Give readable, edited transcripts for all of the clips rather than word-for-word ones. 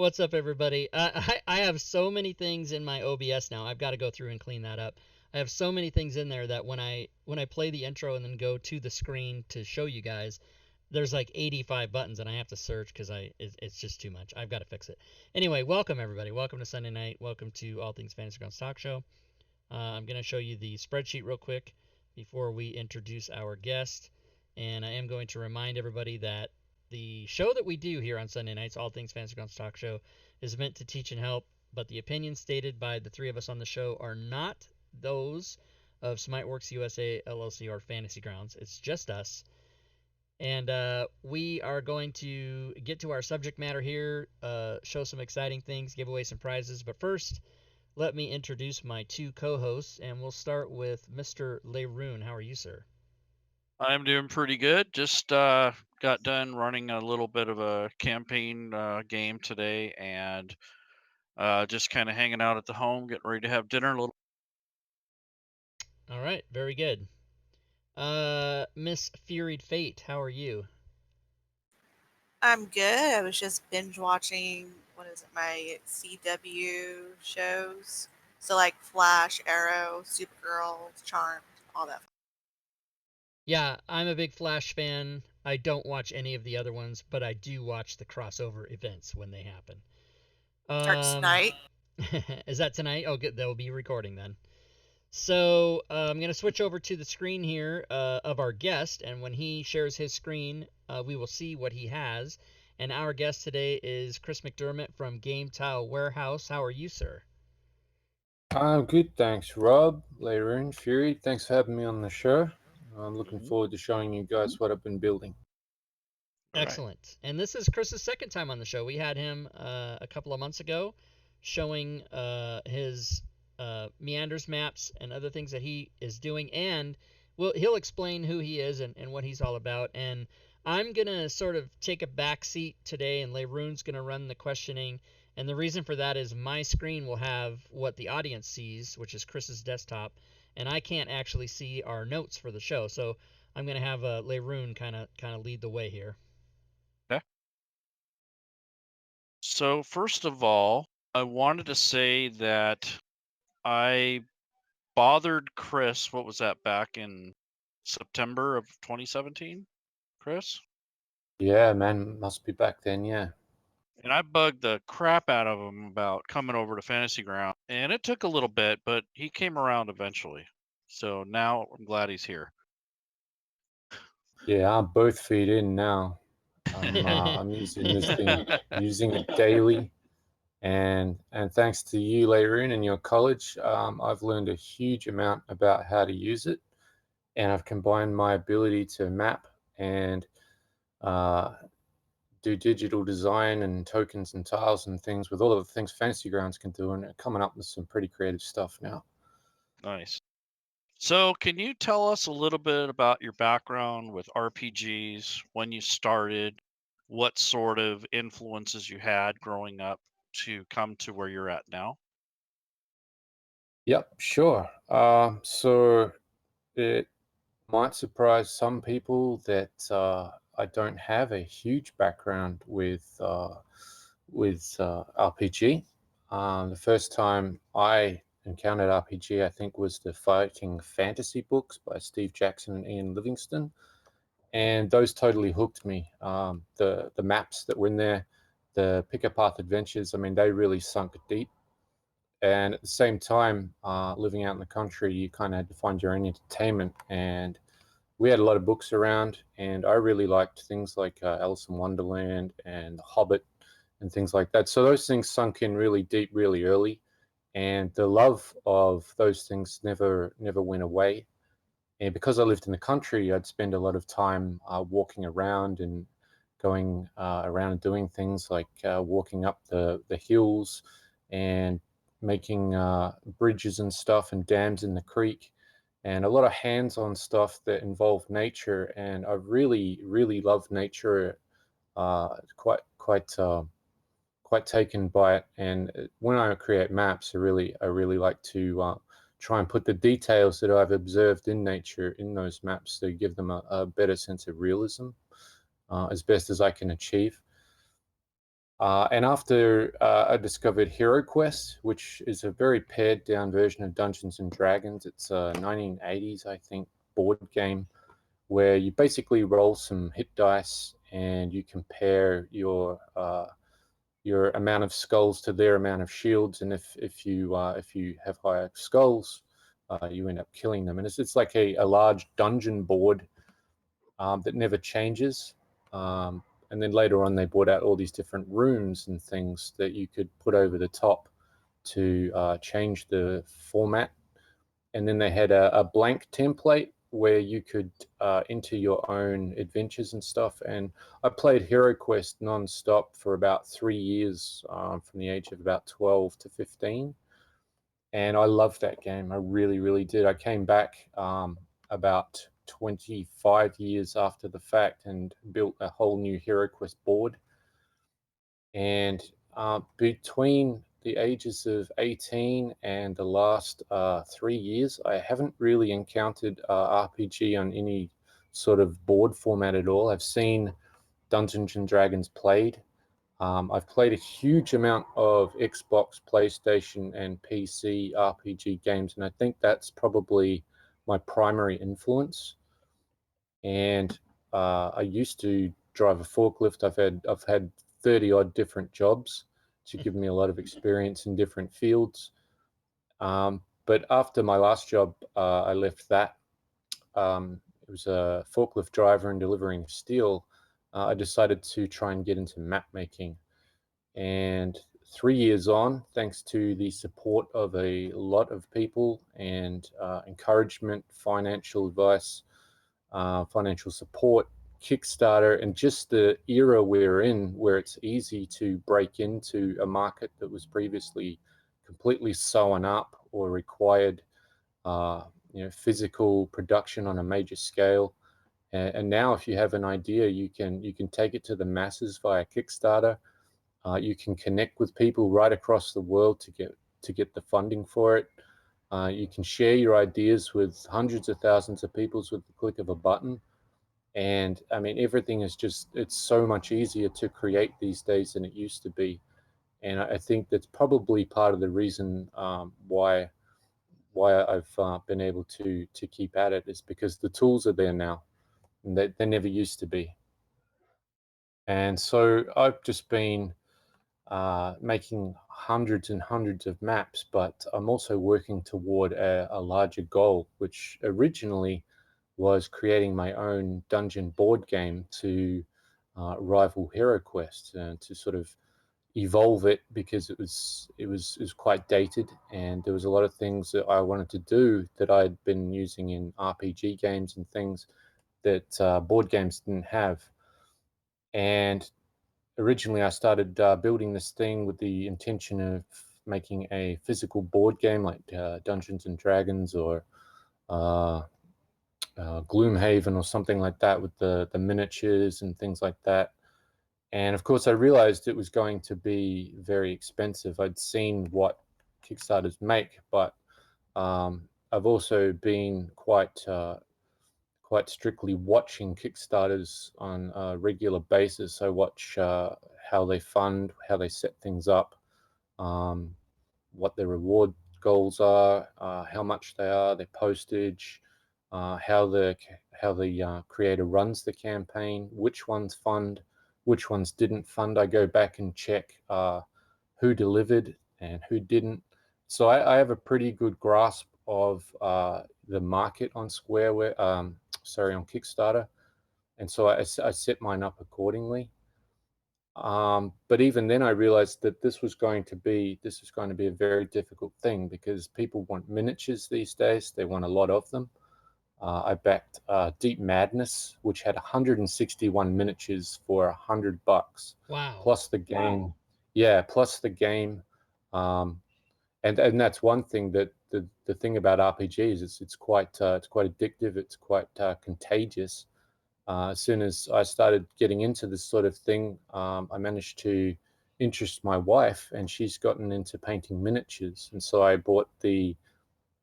What's up, everybody? I have so many things in my OBS now. I've got to go through and clean that up. I have so many things in there that when I play the intro and then go to the screen to show you guys, there's like 85 buttons and I have to search because it's just too much. I've got to fix it. Anyway, welcome everybody. Welcome to Sunday night. Welcome to All Things Fantasy Grounds Talk Show. I'm going to show you the spreadsheet real quick before we introduce our guest. And I am going to remind everybody that the show that we do here on Sunday nights, All Things Fantasy Grounds Talk Show, is meant to teach and help, but the opinions stated by the three of us on the show are not those of Smiteworks USA LLC or Fantasy Grounds. It's just us. And we are going to get to our subject matter here, show some exciting things, give away some prizes. But first, let me introduce my two co-hosts, and we'll start with Mr. Leroon. How are you, sir? I'm doing pretty good. Just got done running a little bit of a campaign game today, and just kind of hanging out at the home, getting ready to have dinner. A little. All right, very good. Miss Furied Fate, how are you? I'm good. I was just binge watching, what is it, my CW shows. So, like Flash, Arrow, Supergirl, Charmed, all that. Yeah, I'm a big Flash fan. I don't watch any of the other ones, but I do watch the crossover events when they happen. Starts Um, tonight. is that tonight? Oh, good. They'll be recording then. So I'm going to switch over to the screen here of our guest, and when he shares his screen, we will see what he has. And our guest today is Chris McDermott from Game Tile Warehouse. How are you, sir? I'm good, thanks, Rob, Leroon, Fury. Thanks for having me on the show. I'm looking Mhm. forward to showing you guys what I've been building. All right. Excellent. And this is Chris's second time on the show. We had him a couple of months ago showing his meanders maps and other things that he is doing. And he'll explain who he is and what he's all about. And I'm going to sort of take a back seat today, and Leroon's going to run the questioning. And the reason for that is my screen will have what the audience sees, which is Chris's desktop, and I can't actually see our notes for the show. So I'm going to have Leroon kind of lead the way here. Okay. So first of all, I wanted to say that I bothered Chris. What was that back in September of 2017, Chris? Yeah, man, must be back then, yeah. And I bugged the crap out of him about coming over to Fantasy Ground. And it took a little bit, but he came around eventually. So now I'm glad he's here. Yeah, I'm both feet in now. I'm using this thing, using it daily, and thanks to you, Leroon, and your college, I've learned a huge amount about how to use it, and I've combined my ability to map and uh, do digital design and tokens and tiles and things with all of the things Fantasy Grounds can do, and coming up with some pretty creative stuff now. Nice. So, can you tell us a little bit about your background with RPGs, when you started, what sort of influences you had growing up to come to where you're at now? Yep, sure. So it might surprise some people that I don't have a huge background with RPG. The first time I encountered RPG, I think, was the Fighting Fantasy books by Steve Jackson and Ian Livingston, and those totally hooked me. The maps that were in there, the pick a path adventures. I mean, they really sunk deep. And at the same time, living out in the country, you kind of had to find your own entertainment. And we had a lot of books around, and I really liked things like Alice in Wonderland and The Hobbit and things like that. So those things sunk in really deep, really early, and the love of those things never went away. And because I lived in the country, I'd spend a lot of time walking around and going around and doing things like walking up the hills and making bridges and stuff and dams in the creek, and a lot of hands-on stuff that involved nature. And I really love nature, quite taken by it. And when I create maps, I really like to try and put the details that I've observed in nature in those maps to give them a better sense of realism, as best as I can achieve. And after I discovered Hero Quest, which is a very pared down version of Dungeons and Dragons. It's a 1980s, I think, board game where you basically roll some hit dice and you compare your amount of skulls to their amount of shields, and if you have higher skulls, you end up killing them. And it's like a large dungeon board that never changes. And then later on, they brought out all these different rooms and things that you could put over the top to change the format. And then they had a blank template where you could enter your own adventures and stuff. And I played Hero Quest non-stop for about 3 years, from the age of about 12 to 15. And I loved that game. I really, really did. I came back about 25 years after the fact and built a whole new Hero Quest board. And between the ages of 18 and the last 3 years, I haven't really encountered RPG on any sort of board format at all. I've seen Dungeons and Dragons played. I've played a huge amount of Xbox, PlayStation, and PC RPG games, and I think that's probably my primary influence. And I used to drive a forklift. I've had 30 odd different jobs to give me a lot of experience in different fields. But after my last job, I left that. It was a forklift driver and delivering steel. I decided to try and get into map making. And 3 years on, thanks to the support of a lot of people and encouragement, financial advice, financial support, Kickstarter, and just the era we're in, where it's easy to break into a market that was previously completely sewn up or required, physical production on a major scale. And now, if you have an idea, you can take it to the masses via Kickstarter. You can connect with people right across the world to get the funding for it. You can share your ideas with hundreds of thousands of people with the click of a button. And I mean, everything is it's so much easier to create these days than it used to be. And I think that's probably part of the reason why I've been able to keep at it, is because the tools are there now, and they never used to be. And so I've just been making hundreds and hundreds of maps, but I'm also working toward a larger goal, which originally was creating my own dungeon board game to rival Hero Quest, and to sort of evolve it, because it was quite dated, and there was a lot of things that I wanted to do that I'd been using in RPG games and things that board games didn't have. And originally, I started building this thing with the intention of making a physical board game like Dungeons and Dragons or uh, Gloomhaven or something like that, with the miniatures and things like that. And of course, I realized it was going to be very expensive. I'd seen what Kickstarters make, but I've also been quite strictly watching Kickstarters on a regular basis. I watch how they fund, how they set things up, what their reward goals are, how much they are, their postage, how the creator runs the campaign, which ones fund, which ones didn't fund. I go back and check who delivered and who didn't. So I have a pretty good grasp of the market on SquareWare, on Kickstarter, and so I set mine up accordingly. But even then, I realized that this was going to be a very difficult thing, because people want miniatures these days. They want a lot of them. I backed Deep Madness, which had 161 miniatures for $100, Wow. plus the game. Yeah, plus the game. And that's one thing, that the thing about RPGs is it's quite addictive. It's quite contagious. As soon as I started getting into this sort of thing, I managed to interest my wife, and she's gotten into painting miniatures. And so I bought the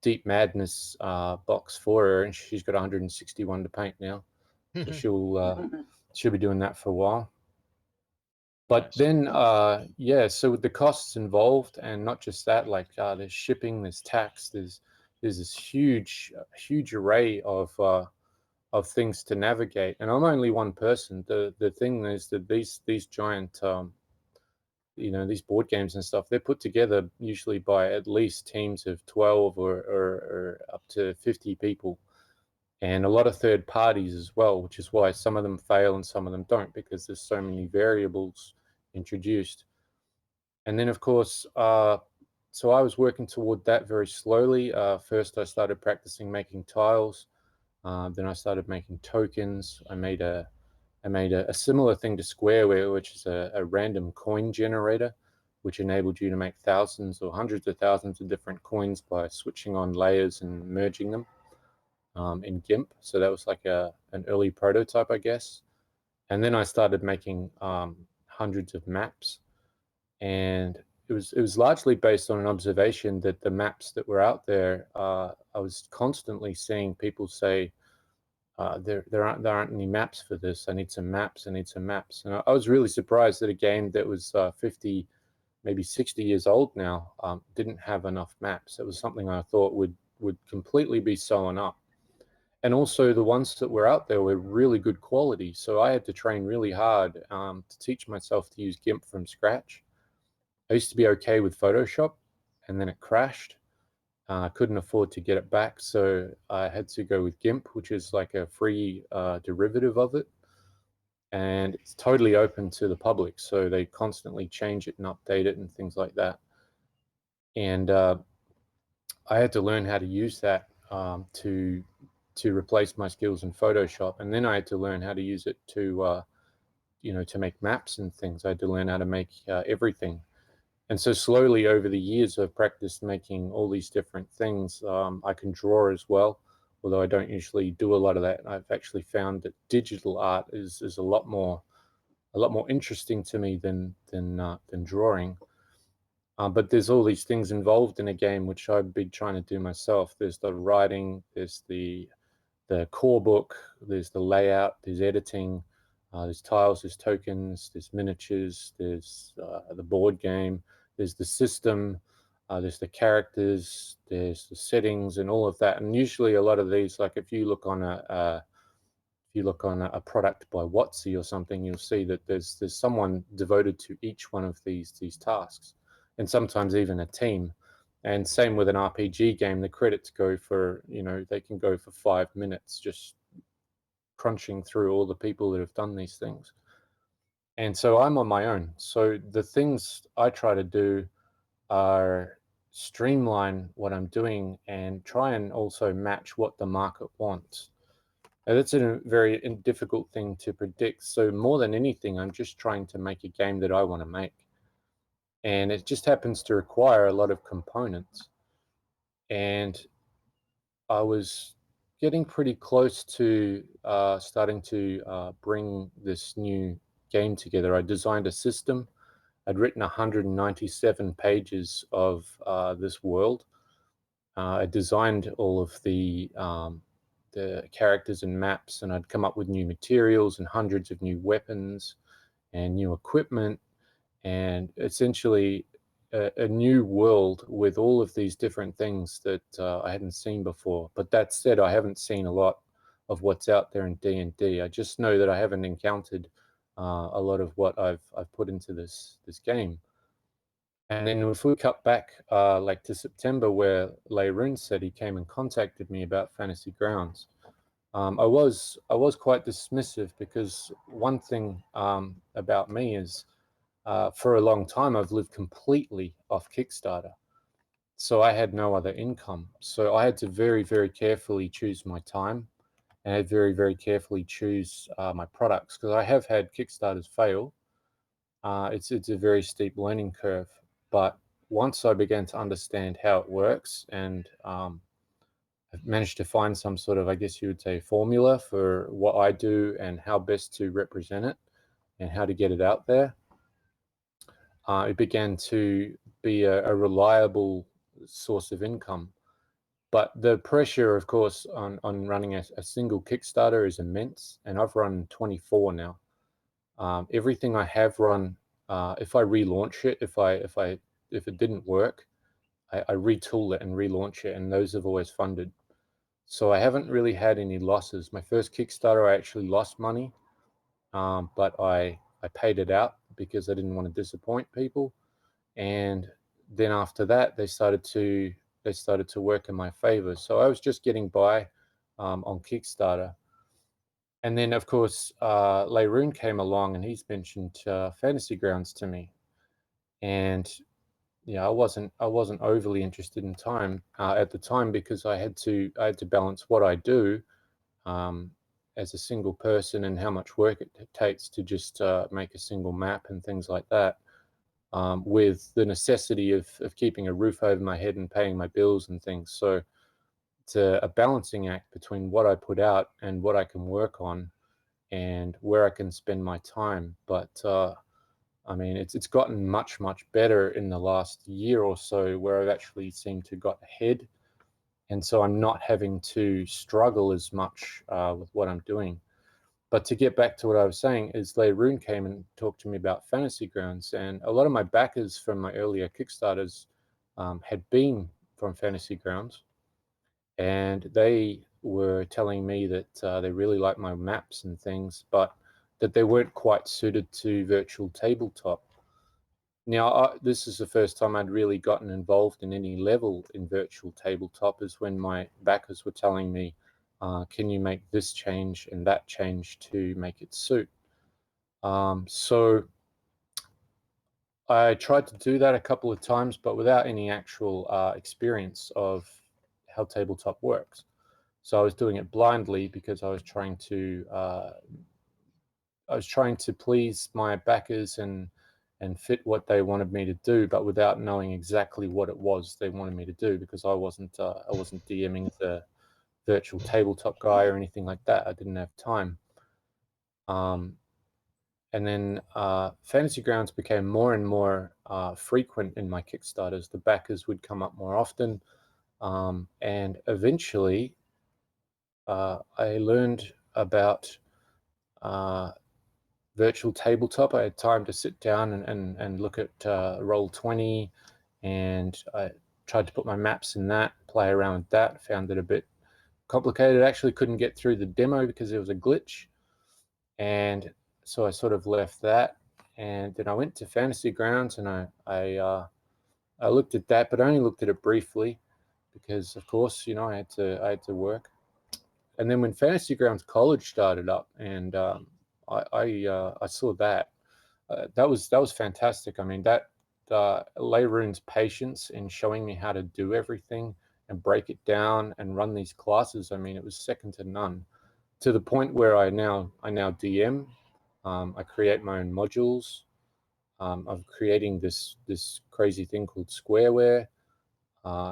Deep Madness box for her, and she's got 161 to paint now. So she'll be doing that for a while. But Nice. then, yeah, so with the costs involved, and not just that, like there's shipping, there's tax, there's this huge array of things to navigate. And I'm only one person. The thing is that these giant these board games and stuff, they're put together usually by at least teams of 12 or up to 50 people, and a lot of third parties as well, which is why some of them fail and some of them don't, because there's so many variables introduced. And then, of course, so I was working toward that very slowly. First, I started practicing making tiles. Then I started making tokens. I made a similar thing to SquareWare, which is a random coin generator, which enabled you to make thousands or hundreds of thousands of different coins by switching on layers and merging them in GIMP. So that was like an early prototype, I guess. And then I started making hundreds of maps, and it was largely based on an observation that the maps that were out there, I was constantly seeing people say, there aren't any maps for this. I need some maps. I need some maps. And I was really surprised that a game that was 50, maybe 60 years old now, didn't have enough maps. It was something I thought would completely be sewn up. And also the ones that were out there were really good quality. So I had to train really hard to teach myself to use GIMP from scratch. I used to be okay with Photoshop, and then it crashed. I couldn't afford to get it back, so I had to go with GIMP, which is like a free derivative of it. And it's totally open to the public, so they constantly change it and update it and things like that. And I had to learn how to use that to replace my skills in Photoshop, and then I had to learn how to use it to make maps and things. I had to learn how to make everything. And so slowly over the years, I've practiced making all these different things. I can draw as well, although I don't usually do a lot of that. I've actually found that digital art is a lot more interesting to me than drawing. But there's all these things involved in a game which I've been trying to do myself. There's the writing, there's the core book, there's the layout, there's editing, there's tiles, there's tokens, there's miniatures, there's the board game, there's the system, there's the characters, there's the settings, and all of that. And usually, a lot of these, like if you look on a product by Watsy or something, you'll see that there's someone devoted to each one of these tasks, and sometimes even a team. And same with an RPG game, the credits go for, they can go for 5 minutes just crunching through all the people that have done these things. And so I'm on my own. So the things I try to do are streamline what I'm doing and try and also match what the market wants. Now, that's a very difficult thing to predict. So more than anything, I'm just trying to make a game that I want to make. And it just happens to require a lot of components. And I was getting pretty close to starting to bring this new game together. I designed a system. I'd written 197 pages of this world. I designed all of the characters and maps, and I'd come up with new materials and hundreds of new weapons and new equipment, and essentially a new world with all of these different things that I hadn't seen before. But that said, I haven't seen a lot of what's out there in D&D. I just know that I haven't encountered a lot of what I've put into this game. And then if we cut back like to September, where Leyrun said he came and contacted me about Fantasy Grounds, I was quite dismissive, because one thing about me is, for a long time, I've lived completely off Kickstarter. So I had no other income. So I had to very, very carefully choose my time, and I had very, very carefully choose my products, because I have had Kickstarters fail. It's a very steep learning curve. But once I began to understand how it works, and I've managed to find some sort of, I guess you would say, formula for what I do and how best to represent it and how to get it out there, it began to be a reliable source of income. But the pressure, of course, on running a single Kickstarter is immense, and I've run 24 now. Everything I have run if I relaunch it, if it didn't work, I retool it and relaunch it, and those have always funded. So I haven't really had any losses. My first Kickstarter, I actually lost money, but I paid it out because I didn't want to disappoint people. And then after that, they started to work in my favor. So I was just getting by on Kickstarter. And then, of course, Layroon came along, and he's mentioned Fantasy Grounds to me. And yeah, I wasn't overly interested in time at the time, because I had to balance what I do as a single person and how much work it takes to just make a single map and things like that, with the necessity of keeping a roof over my head and paying my bills and things. So it's a balancing act between what I put out and what I can work on and where I can spend my time. But I mean, it's gotten much better in the last year or so, where I've actually seemed to got ahead, and so I'm not having to struggle as much with what I'm doing. But to get back to what I was saying, is Layroon came and talked to me about Fantasy Grounds, and a lot of my backers from my earlier Kickstarters had been from Fantasy Grounds, and they were telling me that they really liked my maps and things, but that they weren't quite suited to virtual tabletop. Now, this is the first time I'd really gotten involved in any level in virtual tabletop, is when my backers were telling me, can you make this change and that change to make it suit? So I tried to do that a couple of times, but without any actual experience of how tabletop works. So I was doing it blindly, because I was trying to please my backers and fit what they wanted me to do, but without knowing exactly what it was they wanted me to do, because I wasn't DMing the virtual tabletop guy or anything like that. I didn't have time. And then Fantasy Grounds became more and more frequent in my Kickstarters. The backers would come up more often, and eventually I learned about virtual tabletop. I had time to sit down and look at Roll20, and I tried to put my maps in that, play around with that. Found it a bit complicated. I actually couldn't get through the demo because there was a glitch, and so I sort of left that. And then I went to Fantasy Grounds, and I looked at that, but I only looked at it briefly, because of course, I had to work. And then when Fantasy Grounds College started up, and I saw that, that was fantastic. I mean, that Layroon's patience in showing me how to do everything and break it down and run these classes, I mean, it was second to none. To the point where I now DM. I create my own modules. I'm creating this crazy thing called SquareWare,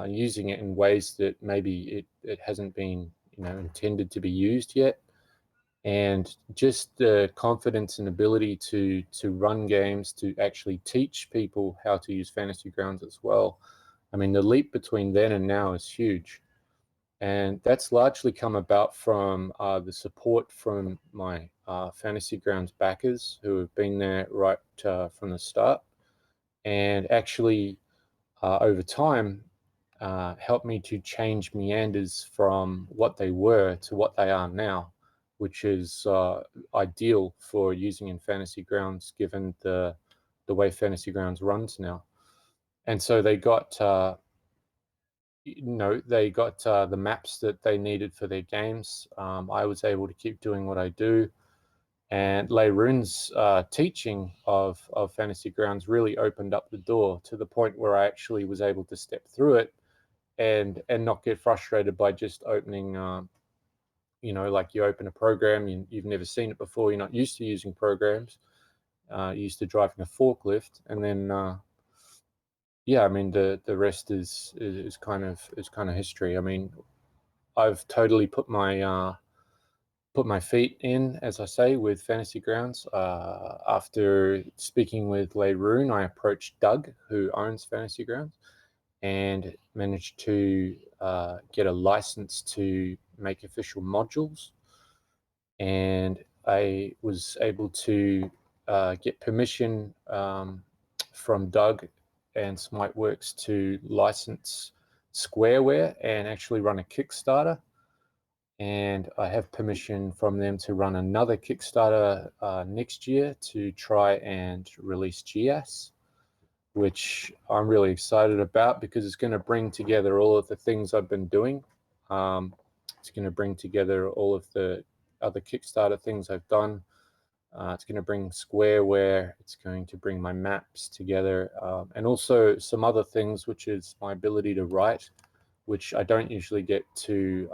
using it in ways that maybe it hasn't been intended to be used yet. And just the confidence and ability to run games, to actually teach people how to use Fantasy Grounds as well. I mean, the leap between then and now is huge. And that's largely come about from the support from my Fantasy Grounds backers, who have been there right from the start, and actually over time helped me to change meanders from what they were to what they are now, which is ideal for using in Fantasy Grounds, given the way Fantasy Grounds runs now. And so they got the maps that they needed for their games. I was able to keep doing what I do, and Layroon's teaching of Fantasy Grounds really opened up the door, to the point where I actually was able to step through it and not get frustrated by just opening. Like you open a program, you've never seen it before, you're not used to using programs, you're used to driving a forklift, and then yeah, I mean, the rest is kind of history. I mean, I've totally put my feet in, as I say, with Fantasy Grounds. After speaking with Layroon, I approached Doug, who owns Fantasy Grounds, and managed to get a license to make official modules. And I was able to get permission from Doug and Smiteworks to license SquareWare and actually run a Kickstarter. And I have permission from them to run another Kickstarter next year to try and release GS, which I'm really excited about because it's going to bring together all of the things I've been doing. It's going to bring together all of the other Kickstarter things I've done. It's going to bring Squareware. It's going to bring my maps together, and also some other things, which is my ability to write, which I don't usually get to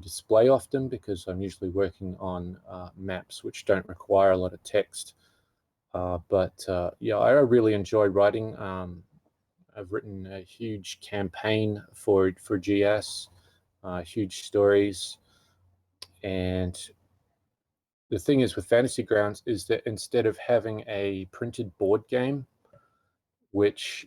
display often because I'm usually working on maps which don't require a lot of text. But yeah, I really enjoy writing. I've written a huge campaign for GS, huge stories, and the thing is with Fantasy Grounds is that instead of having a printed board game, which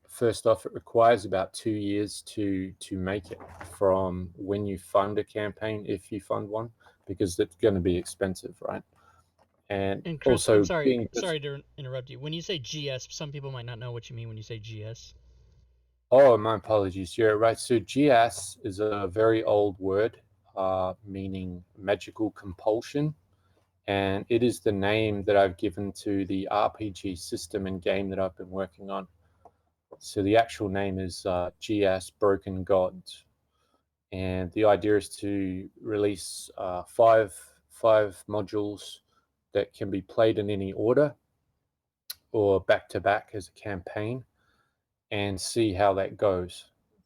first off, it requires about 2 years to make it from when you fund a campaign, if you fund one, because it's going to be expensive, right? And Chris, also I'm sorry to interrupt you. When you say GS, some people might not know what you mean when you say GS. Oh, my apologies. You're right. So GS is a very old word meaning magical compulsion. And it is the name that I've given to the RPG system and game that I've been working on. So the actual name is GS Broken Gods. And the idea is to release five modules that can be played in any order or back to back as a campaign and see how that goes,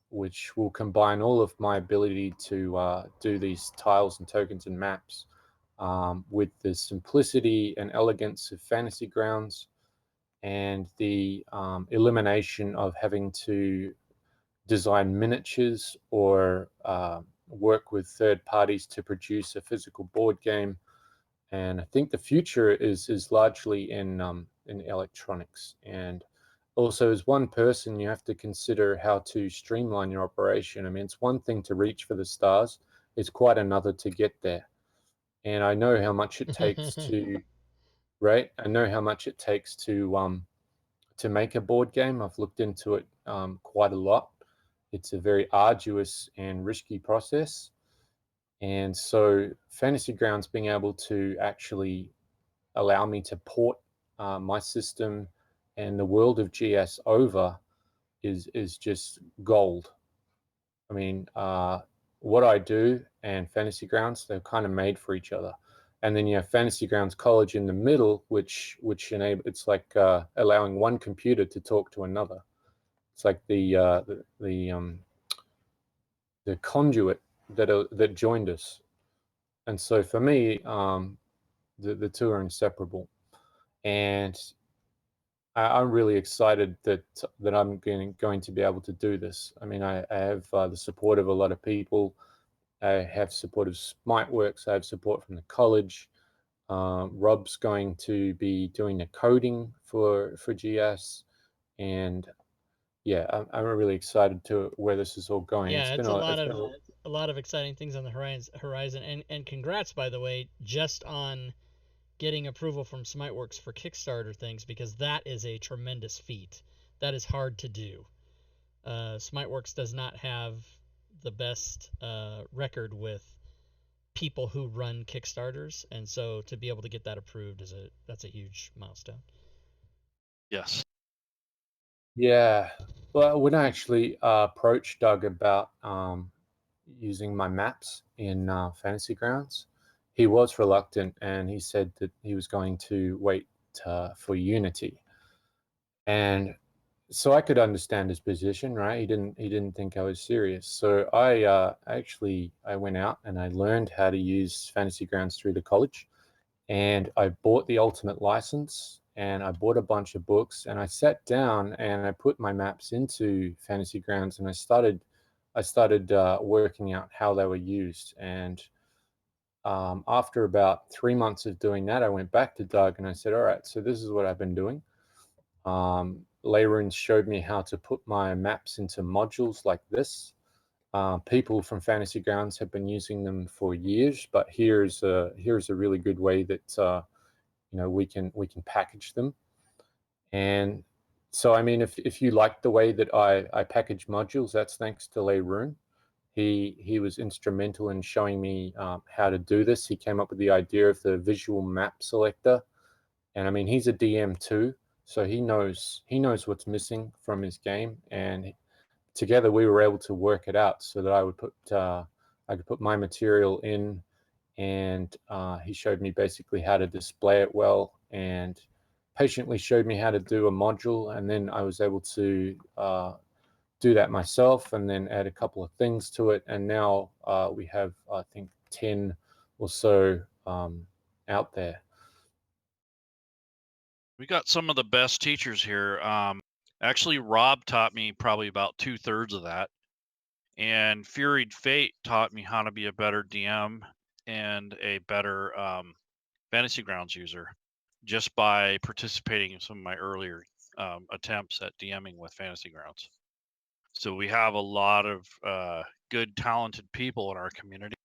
which will combine all of my ability to do these tiles and tokens and maps with the simplicity and elegance of Fantasy Grounds and the elimination of having to design miniatures or work with third parties to produce a physical board game. And I think the future is largely in electronics. And also, as one person, you have to consider how to streamline your operation. I mean, it's one thing to reach for the stars; it's quite another to get there. And I know how much it takes to, right? I know how much it takes to make a board game. I've looked into it quite a lot. It's a very arduous and risky process. And so Fantasy Grounds being able to actually allow me to port my system and the world of GS over is just gold. I mean, what I do and Fantasy Grounds, they're kind of made for each other. And then you have Fantasy Grounds College in the middle, which enable it's like allowing one computer to talk to another. It's like the conduit that joined us. And so for me, the two are inseparable. And I'm really excited that I'm going to be able to do this. I mean, I have the support of a lot of people. I have support of Smiteworks. I have support from the college. Rob's going to be doing the coding for GS, and yeah, I'm really excited to where this is all going. Yeah, it's a lot of exciting things on the horizon, and congrats, by the way, just on getting approval from Smiteworks for Kickstarter things, because that is a tremendous feat. That is hard to do. Smiteworks does not have the best record with people who run Kickstarters, and so to be able to get that approved that's a huge milestone. Yes. Yeah. Well, when I actually approached Doug about using my maps in Fantasy Grounds, he was reluctant, and he said that he was going to wait for Unity. And so I could understand his position, right? He didn't think I was serious. So I went out and I learned how to use Fantasy Grounds through the college, and I bought the Ultimate license, and I bought a bunch of books, and I sat down and I put my maps into Fantasy Grounds, and I started working out how they were used. And after about 3 months of doing that, I went back to Doug and I said, all right, so this is what I've been doing. Layroon showed me how to put my maps into modules like this. People from Fantasy Grounds have been using them for years, but here's a really good way that we can package them. And so, I mean, if you like the way that I package modules, that's thanks to Leroon. He was instrumental in showing me how to do this. He came up with the idea of the visual map selector, and I mean, he's a DM too, so he knows what's missing from his game, and together we were able to work it out so that I could put my material in, and he showed me basically how to display it well, and patiently showed me how to do a module, and then I was able to do that myself and then add a couple of things to it, and now we have, I think, 10 or so out there. We got some of the best teachers here. Actually, Rob taught me probably about 2/3 of that, and Furied Fate taught me how to be a better DM and a better Fantasy Grounds user, just by participating in some of my earlier attempts at DMing with Fantasy Grounds. So we have a lot of good, talented people in our community,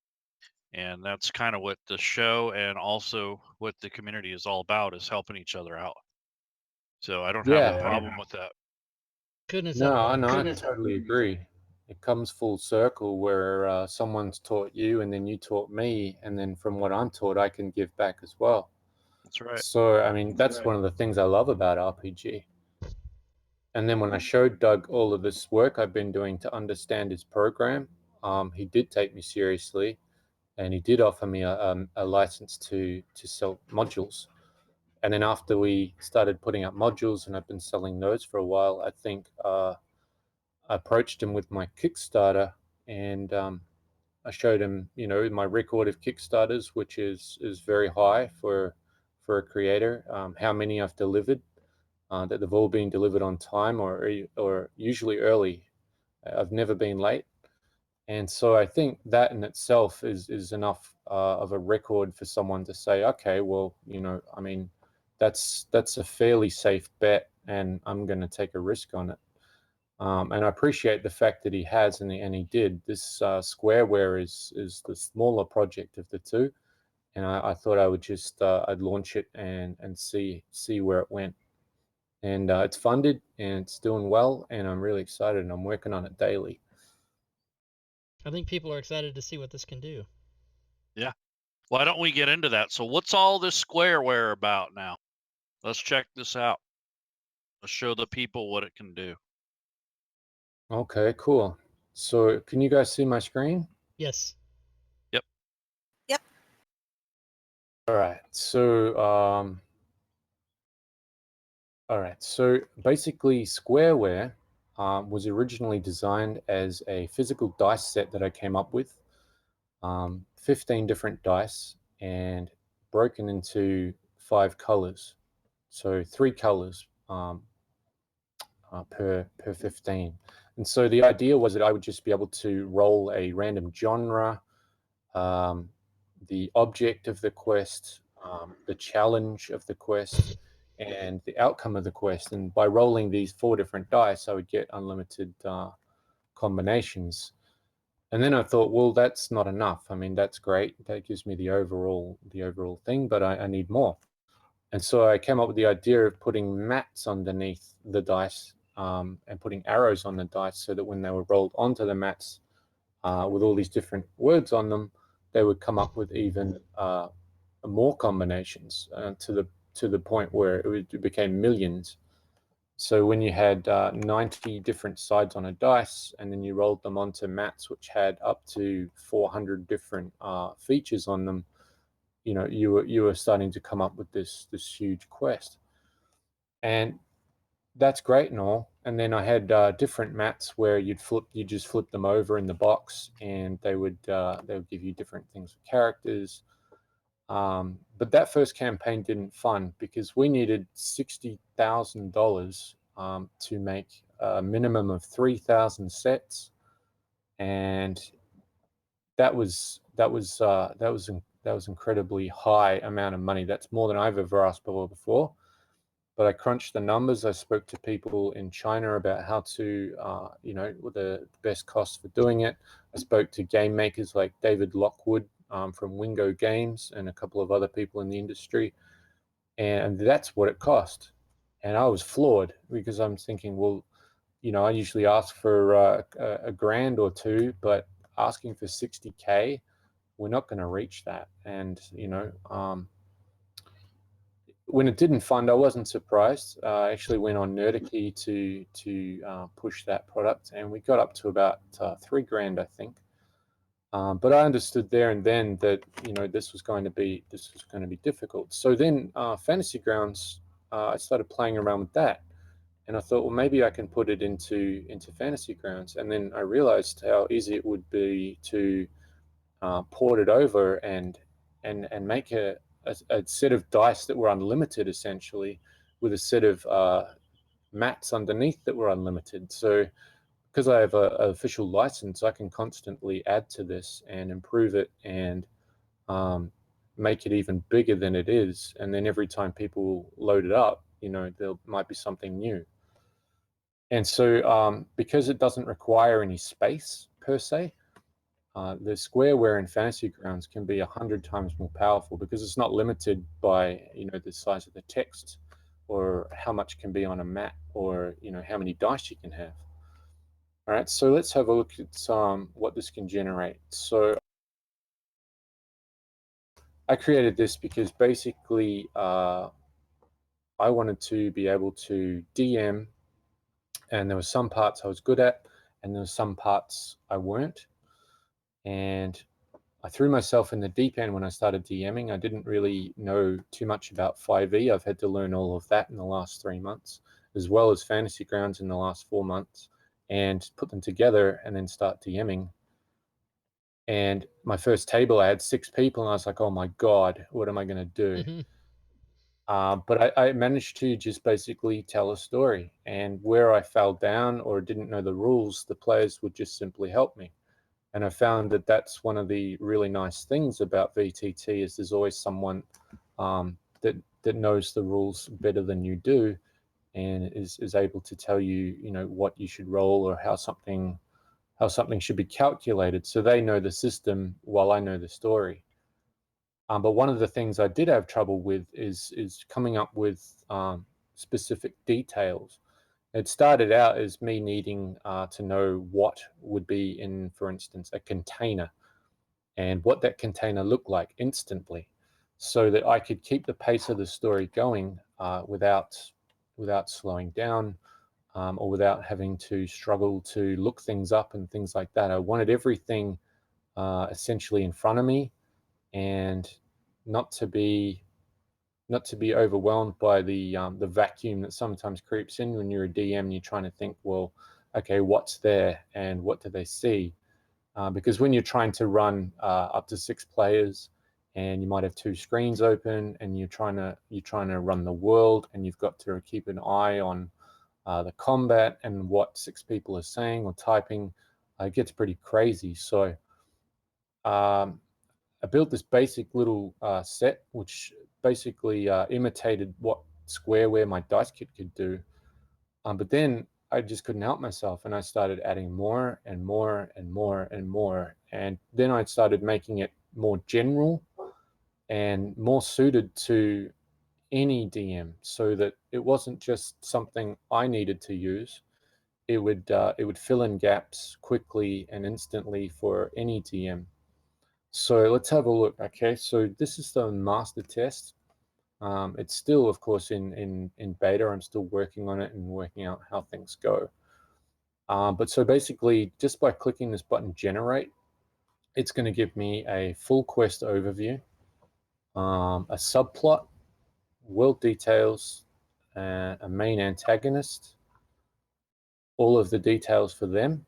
and that's kind of what the show and also what the community is all about, is helping each other out. So I don't have a problem with that. Goodness, No, I totally agree. It comes full circle where someone's taught you, and then you taught me, and then from what I'm taught, I can give back as well. That's right. So, I mean, that's one of the things I love about RPG. And then when I showed Doug all of this work I've been doing to understand his program, he did take me seriously, and he did offer me a license to sell modules. And then after we started putting up modules, and I've been selling those for a while, I think I approached him with my Kickstarter, and I showed him, my record of Kickstarters, which is very high for a creator, how many I've delivered, that they've all been delivered on time or usually early. I've never been late. And so I think that in itself is enough of a record for someone to say, okay, well, I mean, that's a fairly safe bet, and I'm going to take a risk on it. And I appreciate the fact that he has, and he did. This SquareWare is the smaller project of the two, and I thought I would just I'd launch it and see where it went. And it's funded, and it's doing well, and I'm really excited, and I'm working on it daily. I think people are excited to see what this can do. Yeah. Why don't we get into that? So what's all this SquareWare about now? Let's check this out. Let's show the people what it can do. Okay, cool. So can you guys see my screen? Yes. Yep. Yep. All right. So basically, SquareWare was originally designed as a physical dice set that I came up with, 15 different dice, and broken into 5 colors. So 3 colors per 15. And so the idea was that I would just be able to roll a random genre, the object of the quest, the challenge of the quest, and the outcome of the quest. And by rolling these 4 different dice, I would get unlimited combinations. And then I thought, well, that's not enough. I mean, that's great. That gives me the overall thing, but I need more. And so I came up with the idea of putting mats underneath the dice, and putting arrows on the dice, so that when they were rolled onto the mats with all these different words on them, they would come up with even more combinations, to the point where it became millions. So when you had 90 different sides on a dice, and then you rolled them onto mats which had up to 400 different features on them, you were starting to come up with this huge quest. And that's great and all. And then I had different mats where you just flip them over in the box, and they would give you different things for characters. But that first campaign didn't fund because we needed $60,000 to make a minimum of 3,000 sets, and that was incredibly high amount of money. That's more than I've ever asked for before. but I crunched the numbers. I spoke to people in China about how to, the best cost for doing it. I spoke to game makers like David Lockwood from Wingo Games and a couple of other people in the industry, and that's what it cost. And I was floored because I'm thinking, well, I usually ask for a grand or two, but asking for 60K, we're not going to reach that. And, when it didn't fund, I wasn't surprised. I actually went on Nerdicy to push that product, and we got up to about 3 grand, I think. But I understood there and then that this was going to be difficult. So then Fantasy Grounds, I started playing around with that, and I thought, well, maybe I can put it into Fantasy Grounds. And then I realized how easy it would be to port it over and make a set of dice that were unlimited, essentially, with a set of mats underneath that were unlimited. So because I have an official license, I can constantly add to this and improve it and make it even bigger than it is. And then every time people load it up, there might be something new. And so because it doesn't require any space per se, the SquareWare in Fantasy Grounds can be 100 times more powerful because it's not limited by the size of the text or how much can be on a mat or how many dice you can have. All right, so let's have a look at what this can generate. So I created this because basically I wanted to be able to DM, and there were some parts I was good at and there were some parts I weren't. And I threw myself in the deep end when I started DMing. I didn't really know too much about 5e. I've had to learn all of that in the last 3 months, as well as Fantasy Grounds in the last 4 months, and put them together and then start DMing. And my first table, I had 6 people, and I was like, oh my God, what am I going to do? But I managed to just basically tell a story. And where I fell down or didn't know the rules, the players would just simply help me. And I found that that's one of the really nice things about VTT is there's always someone that knows the rules better than you do, and is able to tell you what you should roll or how something should be calculated. So they know the system while I know the story. But one of the things I did have trouble with is coming up with specific details. It started out as me needing to know what would be in, for instance, a container and what that container looked like instantly, so that I could keep the pace of the story going without slowing down or without having to struggle to look things up and things like that. I wanted everything essentially in front of me, and not to be overwhelmed by the vacuum that sometimes creeps in when you're a DM and you're trying to think, well, okay, what's there and what do they see? Because when you're trying to run up to 6 players and you might have 2 screens open and you're trying to run the world, and you've got to keep an eye on the combat and what 6 people are saying or typing, it gets pretty crazy. So I built this basic little set, which basically imitated what SquareWare, my dice kit, could do. But then I just couldn't help myself, and I started adding more and more and more and more. And then I started making it more general and more suited to any DM, so that it wasn't just something I needed to use. It would fill in gaps quickly and instantly for any DM. So let's have a look. Okay, so this is the master test. It's still, of course, in beta. I'm still working on it and working out how things go. But so basically, just by clicking this button, generate, it's going to give me a full quest overview, a subplot, world details, a main antagonist, all of the details for them.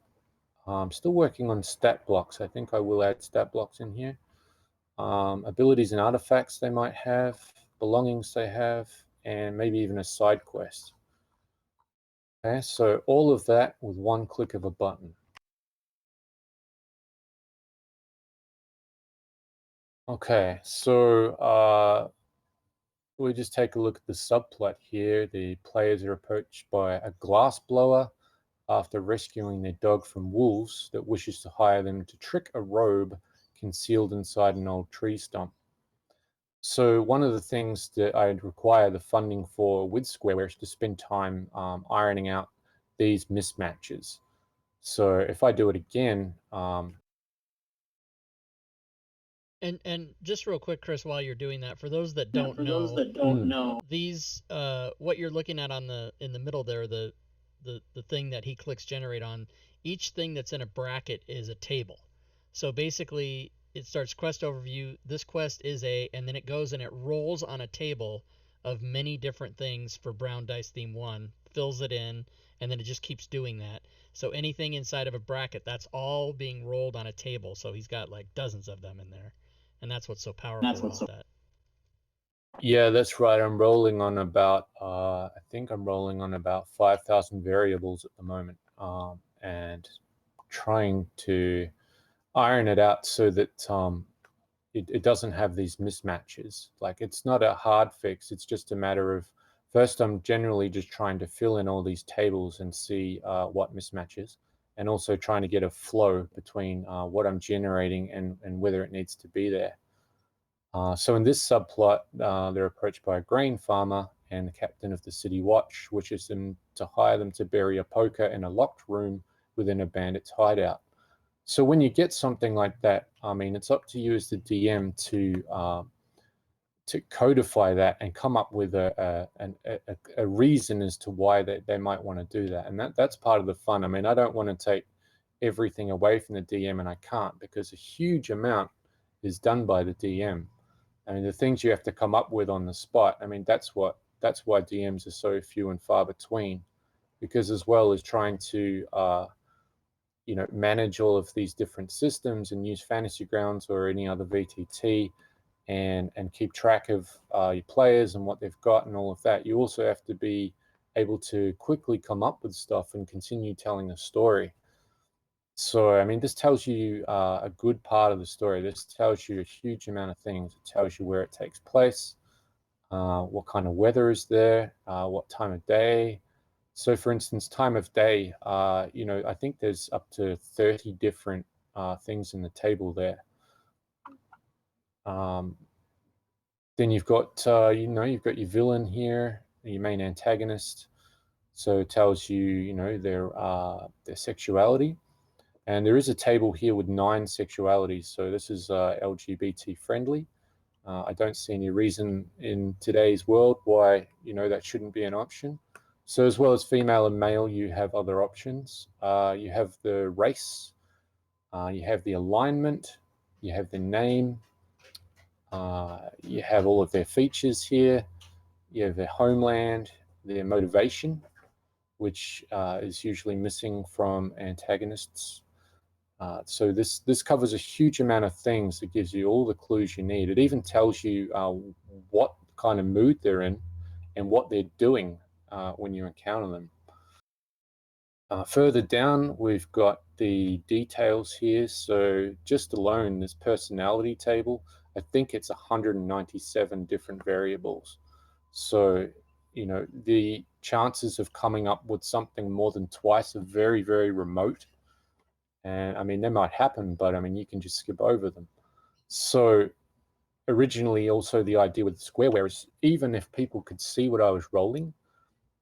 I'm still working on stat blocks. I think I will add stat blocks in here. Abilities and artifacts they might have, belongings they have, and maybe even a side quest. Okay, so all of that with one click of a button. Okay, so we just take a look at the subplot here. The players are approached by a glass blower after rescuing their dog from wolves that wishes to hire them to trick a robe concealed inside an old tree stump. So one of the things that I'd require the funding for with SquareWare is to spend time ironing out these mismatches. So if I do it again, And just real quick, Chris, while you're doing that, for those that Now, don't for those know, that don't know, these what you're looking at on the in the middle there, the thing that he clicks generate on, each thing that's in a bracket is a table. So basically it starts quest overview, this quest is a, and then it goes and it rolls on a table of many different things for Brown Dice Theme 1, fills it in, and then it just keeps doing that. So anything inside of a bracket, that's all being rolled on a table. So he's got like dozens of them in there. And that's what's so powerful about that. yeah, that's right. I'm rolling on about, I think I'm rolling on about 5,000 variables at the moment, and trying to iron it out so that it doesn't have these mismatches. Like, it's not a hard fix. It's just a matter of, first, I'm generally just trying to fill in all these tables and see what mismatches, and also trying to get a flow between what I'm generating and whether it needs to be there. So in this subplot, they're approached by a grain farmer, and the captain of the city watch wishes them to hire them to bury a poker in a locked room within a bandit's hideout. So when you get something like that, I mean, it's up to you as the DM to codify that and come up with a reason as to why they might want to do that. And that's part of the fun. I mean, I don't want to take everything away from the DM, and I can't, because a huge amount is done by the DM. I mean, the things you have to come up with on the spot, I mean, that's why DMs are so few and far between, because as well as trying to manage all of these different systems and use Fantasy Grounds or any other VTT, and keep track of your players and what they've got and all of that, you also have to be able to quickly come up with stuff and continue telling a story. So, I mean, this tells you a good part of the story. This tells you a huge amount of things. It tells you where it takes place, what kind of weather is there, what time of day. So, for instance, time of day, I think there's up to 30 different things in the table there. Then you've got, you've got your villain here, your main antagonist. So it tells you, their sexuality. And there is a table here with 9 sexualities. So this is LGBT friendly. I don't see any reason in today's world why, that shouldn't be an option. So as well as female and male, you have other options. You have the race, you have the alignment, you have the name, you have all of their features here, you have their homeland, their motivation, which is usually missing from antagonists. So this covers a huge amount of things. It gives you all the clues you need. It even tells you what kind of mood they're in and what they're doing when you encounter them. Further down, we've got the details here. So just alone, this personality table, I think it's 197 different variables. So, the chances of coming up with something more than twice are very, very remote. And I mean, they might happen, but I mean, you can just skip over them. So originally, also the idea with SquareWare is, even if people could see what I was rolling,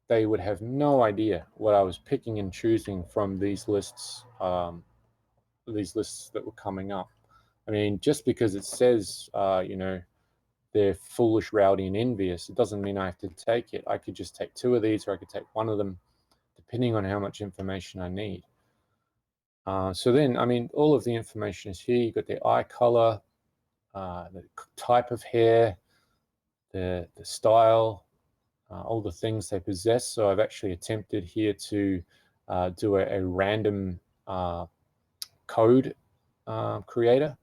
they would have no idea what I was picking and choosing from these lists that were coming up. I mean, just because it says, they're foolish, rowdy, and envious, it doesn't mean I have to take it. I could just take 2 of these, or I could take 1 of them, depending on how much information I need. So then, I mean, all of the information is here. You've got the eye color, the type of hair, the style, all the things they possess. So I've actually attempted here to do a random code creator.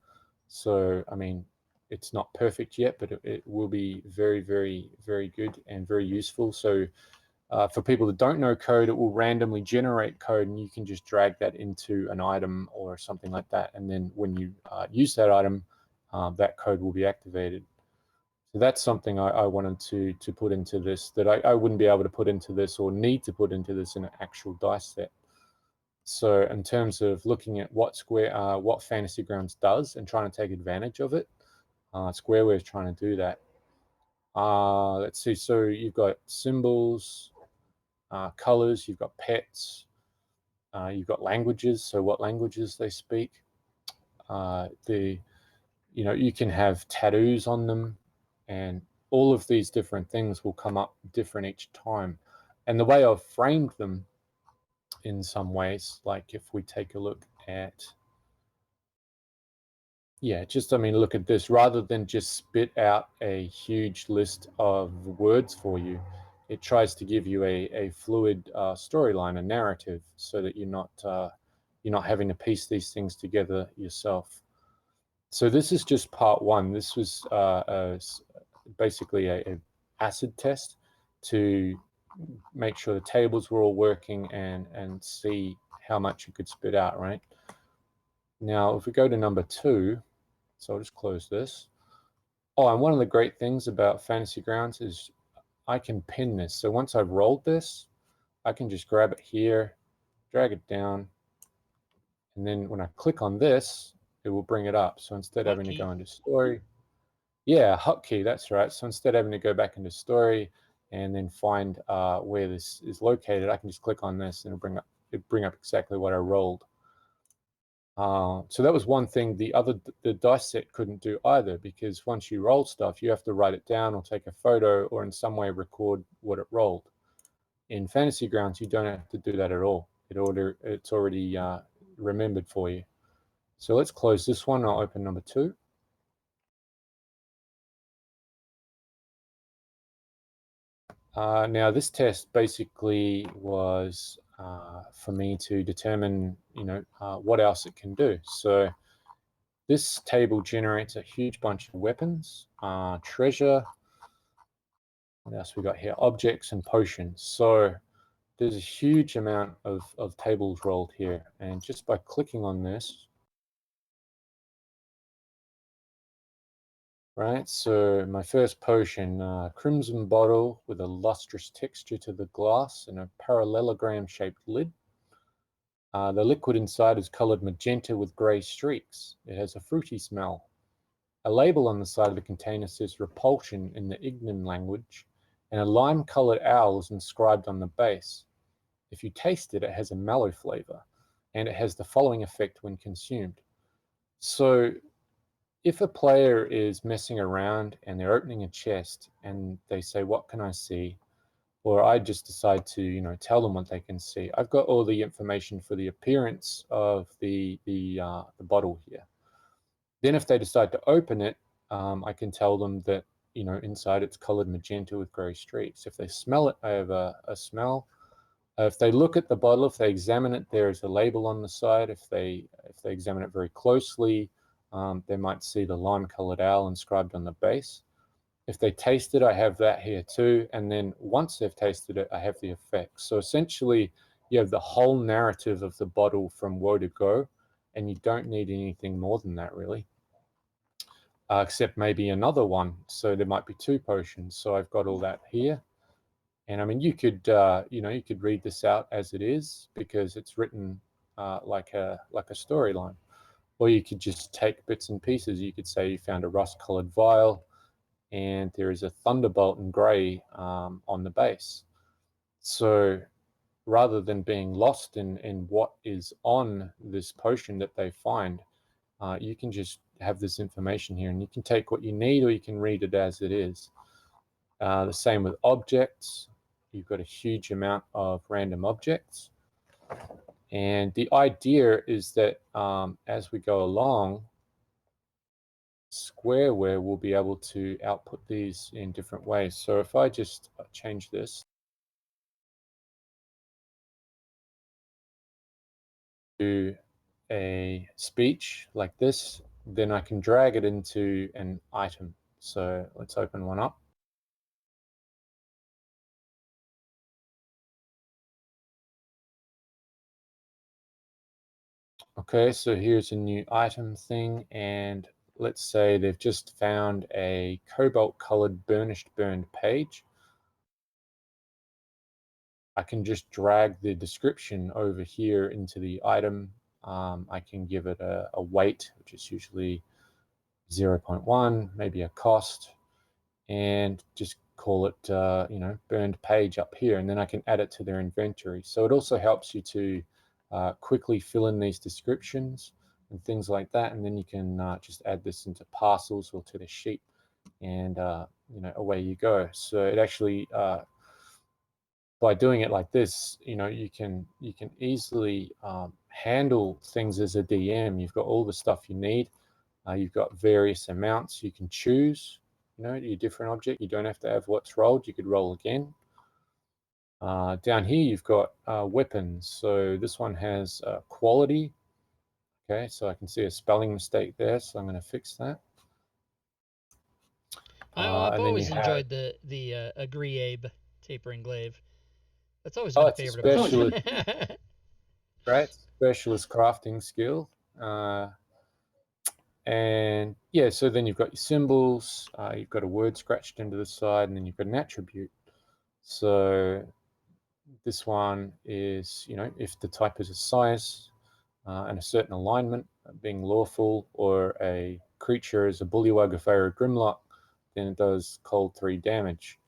So, I mean, it's not perfect yet, but it will be very, very, very good and very useful. So for people that don't know code, it will randomly generate code, and you can just drag that into an item or something like that. And then when you use that item, that code will be activated. So that's something I wanted to put into this, that I wouldn't be able to put into this or need to put into this in an actual dice set. So in terms of looking at what Fantasy Grounds does and trying to take advantage of it, SquareWare is trying to do that. Let's see. So you've got symbols, colors. You've got pets. You've got languages. So what languages they speak. You can have tattoos on them, and all of these different things will come up different each time. And the way I've framed them in some ways, like if we take a look at, look at this. Rather than just spit out a huge list of words for you, it tries to give you a fluid storyline, a narrative, so that you're not having to piece these things together yourself. So this is just part one. This was basically a acid test to make sure the tables were all working and see how much you could spit out, right? Now, if we go to number 2, so I'll just close this. Oh, and one of the great things about Fantasy Grounds is I can pin this. So once I've rolled this, I can just grab it here, drag it down, and then when I click on this, it will bring it up. So instead of having to go into story, hotkey, that's right. So instead of having to go back into story and then find where this is located, I can just click on this and it'll bring up exactly what I rolled. So that was one thing the dice set couldn't do either, because once you roll stuff, you have to write it down or take a photo or in some way record what it rolled. In Fantasy Grounds, you don't have to do that at all. It's already remembered for you. So let's close this one. I'll open number 2. Now this test basically was for me to determine, what else it can do. So this table generates a huge bunch of weapons, treasure. What else we got here? Objects and potions. So there's a huge amount of tables rolled here, and just by clicking on this, right? So my first potion, crimson bottle with a lustrous texture to the glass and a parallelogram-shaped lid. The liquid inside is colored magenta with gray streaks. It has a fruity smell. A label on the side of the container says repulsion in the Ignan language, and a lime-colored owl is inscribed on the base. If you taste it, it has a mallow flavor, and it has the following effect when consumed. So if a player is messing around and they're opening a chest and they say, what can I see? Or I just decide to, tell them what they can see. I've got all the information for the appearance of the bottle here. Then if they decide to open it, I can tell them that, inside it's colored magenta with gray streaks. If they smell it, I have a smell. If they look at the bottle, if they examine it, there is a label on the side. If they examine it very closely, they might see the lime-colored owl inscribed on the base. If they taste it, I have that here too. And then once they've tasted it, I have the effects. So essentially, you have the whole narrative of the bottle from woe to go, and you don't need anything more than that, really. Except maybe another one. So there might be 2 potions. So I've got all that here. And I mean, you could read this out as it is, because it's written like a storyline. Or you could just take bits and pieces. You could say you found a rust-colored vial, and there is a thunderbolt in gray on the base. So rather than being lost in what is on this potion that they find, you can just have this information here, and you can take what you need, or you can read it as it is. The same with objects. You've got a huge amount of random objects. And the idea is that as we go along, SquareWare will be able to output these in different ways. So if I just change this to a speech like this, then I can drag it into an item. So let's open one up. Okay, so here's a new item thing, and let's say they've just found a cobalt-colored burnished burned page. I can just drag the description over here into the item. I can give it a weight, which is usually 0.1, maybe a cost, and just call it, burned page up here, and then I can add it to their inventory. So it also helps you to quickly fill in these descriptions and things like that, and then you can just add this into parcels or to the sheet, and away you go. So it actually, by doing it like this, you can easily handle things as a DM. You've got all the stuff you need. You've got various amounts you can choose. Your different object. You don't have to have what's rolled. You could roll again. Down here, you've got weapons. So this one has quality. Okay, so I can see a spelling mistake there, so I'm going to fix that. I've And then always you have, enjoyed the Agree Abe tapering glaive. That's always oh, been a it's a favorite of mine. specialist, right? Specialist crafting skill. And yeah, so then you've got your symbols, you've got a word scratched into the side, and then you've got an attribute. So this one is, if the type is a size and a certain alignment, being lawful, or a creature is a bullywug, a fairy, or grimlock, then it does cold 3 damage.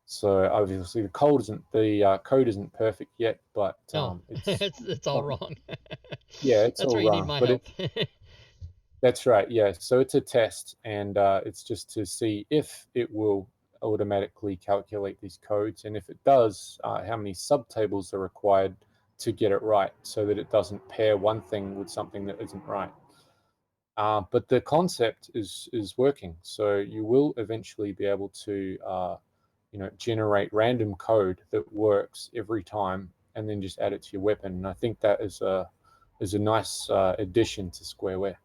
So obviously the code isn't perfect yet, but No, it's all wrong. yeah, it's That's all where you need wrong. my But help. that's right, yeah. So it's a test, and it's just to see if it will automatically calculate these codes, and if it does, how many subtables are required to get it right, so that it doesn't pair one thing with something that isn't right. But the concept is working, so you will eventually be able to generate random code that works every time, and then just add it to your weapon. And I think that is a nice addition to SquareWare.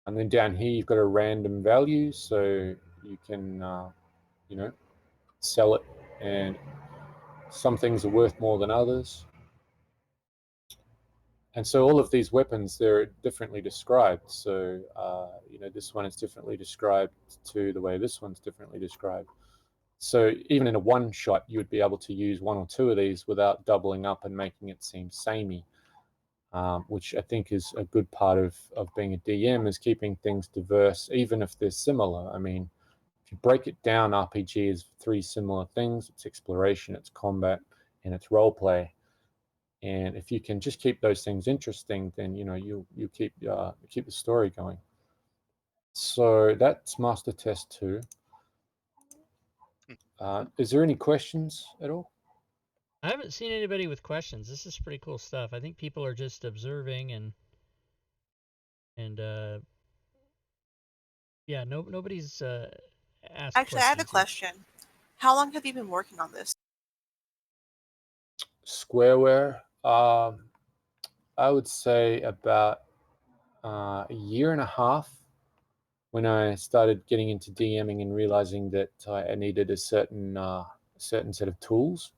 And then down here you've got a random value, so you can sell it, and some things are worth more than others. And so all of these weapons, they're differently described. So this one is differently described to the way this one's differently described. So even in a one shot, you would be able to use one or two of these without doubling up and making it seem samey, which I think is a good part of being a DM, is keeping things diverse, even if they're similar. I mean, if you break it down, RPG is 3 similar things: it's exploration, it's combat, and it's role play. And if you can just keep those things interesting, then you keep the story going. So that's Master Test 2. Is there any questions at all? I haven't seen anybody with questions. This is pretty cool stuff. I think people are just observing and yeah, nobody's asked Actually, I have a questions yet. question. How long have you been working on this? SquareWare, I would say about a year and a half, when I started getting into DMing and realizing that I needed a certain set of tools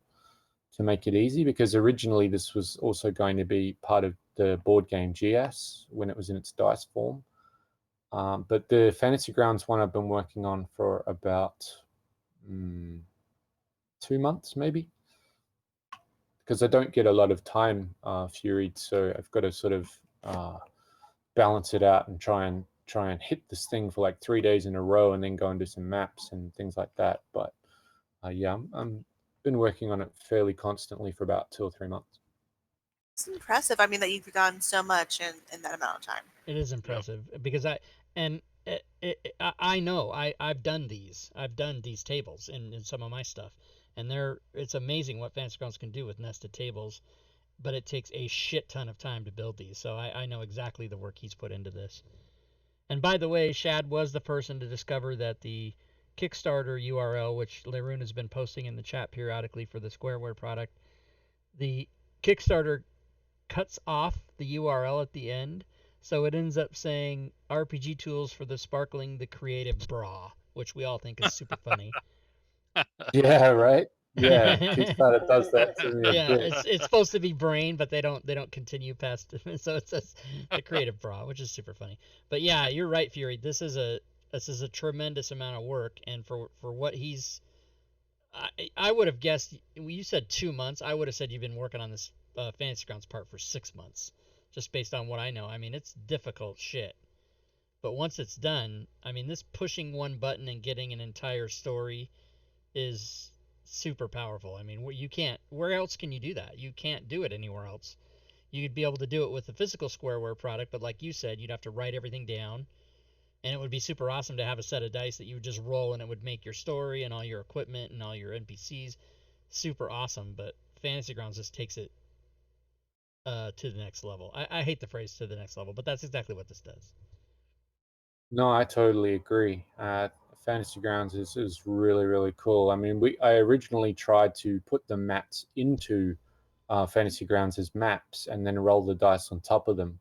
to make it easy, because originally this was also going to be part of the board game GS when it was in its dice form. But the Fantasy Grounds one I've been working on for about 2 months maybe, because I don't get a lot of time, Fury, so I've got to sort of balance it out and try and hit this thing for like 3 days in a row, and then go and do some maps and things like that. But yeah, I'm been working on it fairly constantly for about 2 or 3 months. It's impressive. I mean, that you've done so much in that amount of time. It is impressive because I know I've done these. I've done these tables in some of my stuff, and it's amazing what Fantasy Grounds can do with nested tables, but it takes a shit ton of time to build these. So I know exactly the work he's put into this. And by the way, Shad was the person to discover that the Kickstarter URL, which Leroon has been posting in the chat periodically for the SquareWare product, the Kickstarter cuts off the URL at the end, so it ends up saying RPG tools for the sparkling the creative bra, which we all think is super funny. Yeah, right. Yeah, Kickstarter does that to me a Yeah, bit. it's supposed to be brain, but they don't continue past so it says the creative bra, which is super funny. But yeah, you're right, Fury. This is a tremendous amount of work, and for what he's I would have guessed you said 2 months. I would have said you've been working on this Fantasy Grounds part for 6 months, just based on what I know. I mean, it's difficult shit. But once it's done, I mean, this pushing one button and getting an entire story is super powerful. I mean, you can't. Where else can you do that? You can't do it anywhere else. You'd be able to do it with the physical SquareWare product, but like you said, you'd have to write everything down, and it would be super awesome to have a set of dice that you would just roll, and it would make your story and all your equipment and all your NPCs super awesome. But Fantasy Grounds just takes it to the next level. I hate the phrase "to the next level," but that's exactly what this does. No, I totally agree. Fantasy Grounds is really, really cool. I mean, I originally tried to put the maps into Fantasy Grounds as maps and then roll the dice on top of them.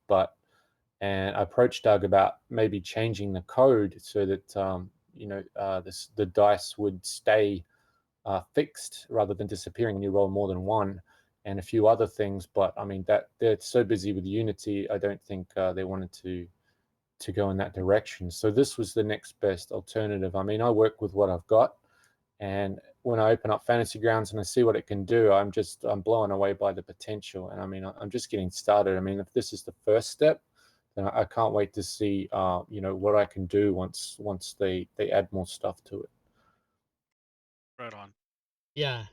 And I approached Doug about maybe changing the code so that the dice would stay fixed rather than disappearing when you roll more than one, and a few other things. But I mean that they're so busy with Unity, I don't think they wanted to go in that direction. So this was the next best alternative. I mean, I work with what I've got, and when I open up Fantasy Grounds and I see what it can do, I'm blown away by the potential. And I mean, I'm just getting started. I mean, if this is the first step, then I can't wait to see what I can do once they add more stuff to it. Right on. Yeah.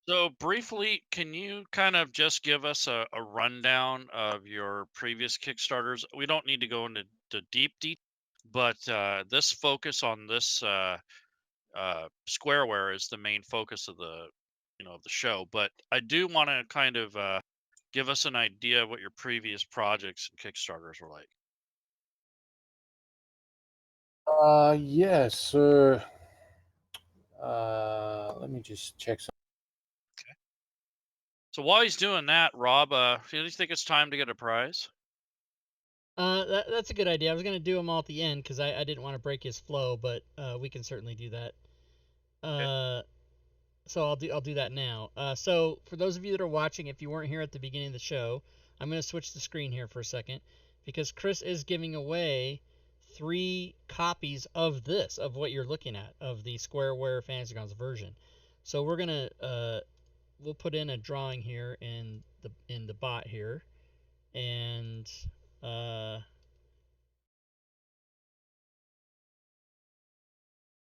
So briefly, can you kind of just give us a rundown of your previous Kickstarters? We don't need to go into deep detail, but this focus on this Squareware is the main focus of the show. But I do want to kind of give us an idea of what your previous projects and Kickstarters were like. Yeah. So let me just check. So while he's doing that, Rob, do you think it's time to get a prize? That's a good idea. I was gonna do them all at the end because I didn't want to break his flow, but we can certainly do that. So I'll do that now. So for those of you that are watching, if you weren't here at the beginning of the show, I'm gonna switch the screen here for a second because Chris is giving away 3 copies of what you're looking at, of the SquareWare Fantasy Grounds version. So we're gonna we'll put in a drawing here in the bot here, and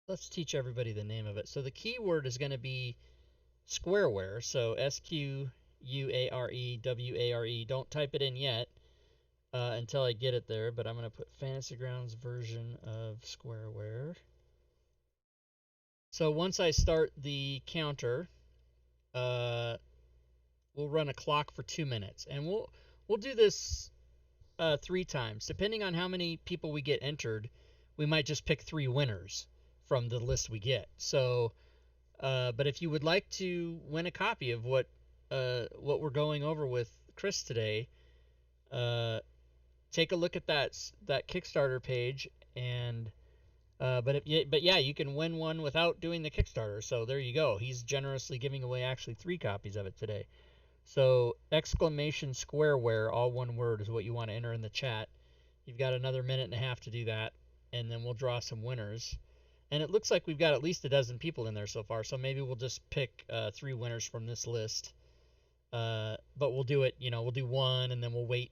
let's teach everybody the name of it. So the keyword is going to be SquareWare. So SquareWare. Don't type it in yet until I get it there. But I'm going to put Fantasy Grounds version of SquareWare. So once I start the counter, we'll run a clock for 2 minutes, and we'll do this 3 times, depending on how many people we get entered. We might just pick 3 winners from the list we get. So. But if you would like to win a copy of what we're going over with Chris today, take a look at that Kickstarter page, and but yeah, you can win one without doing the Kickstarter. So there you go. He's generously giving away actually 3 copies of it today. So exclamation SquareWare, all one word, is what you want to enter in the chat. You've got another minute and a half to do that, and then we'll draw some winners. And it looks like we've got at least a dozen people in there so far, so maybe we'll just pick 3 winners from this list. But we'll do it, we'll do one, and then we'll wait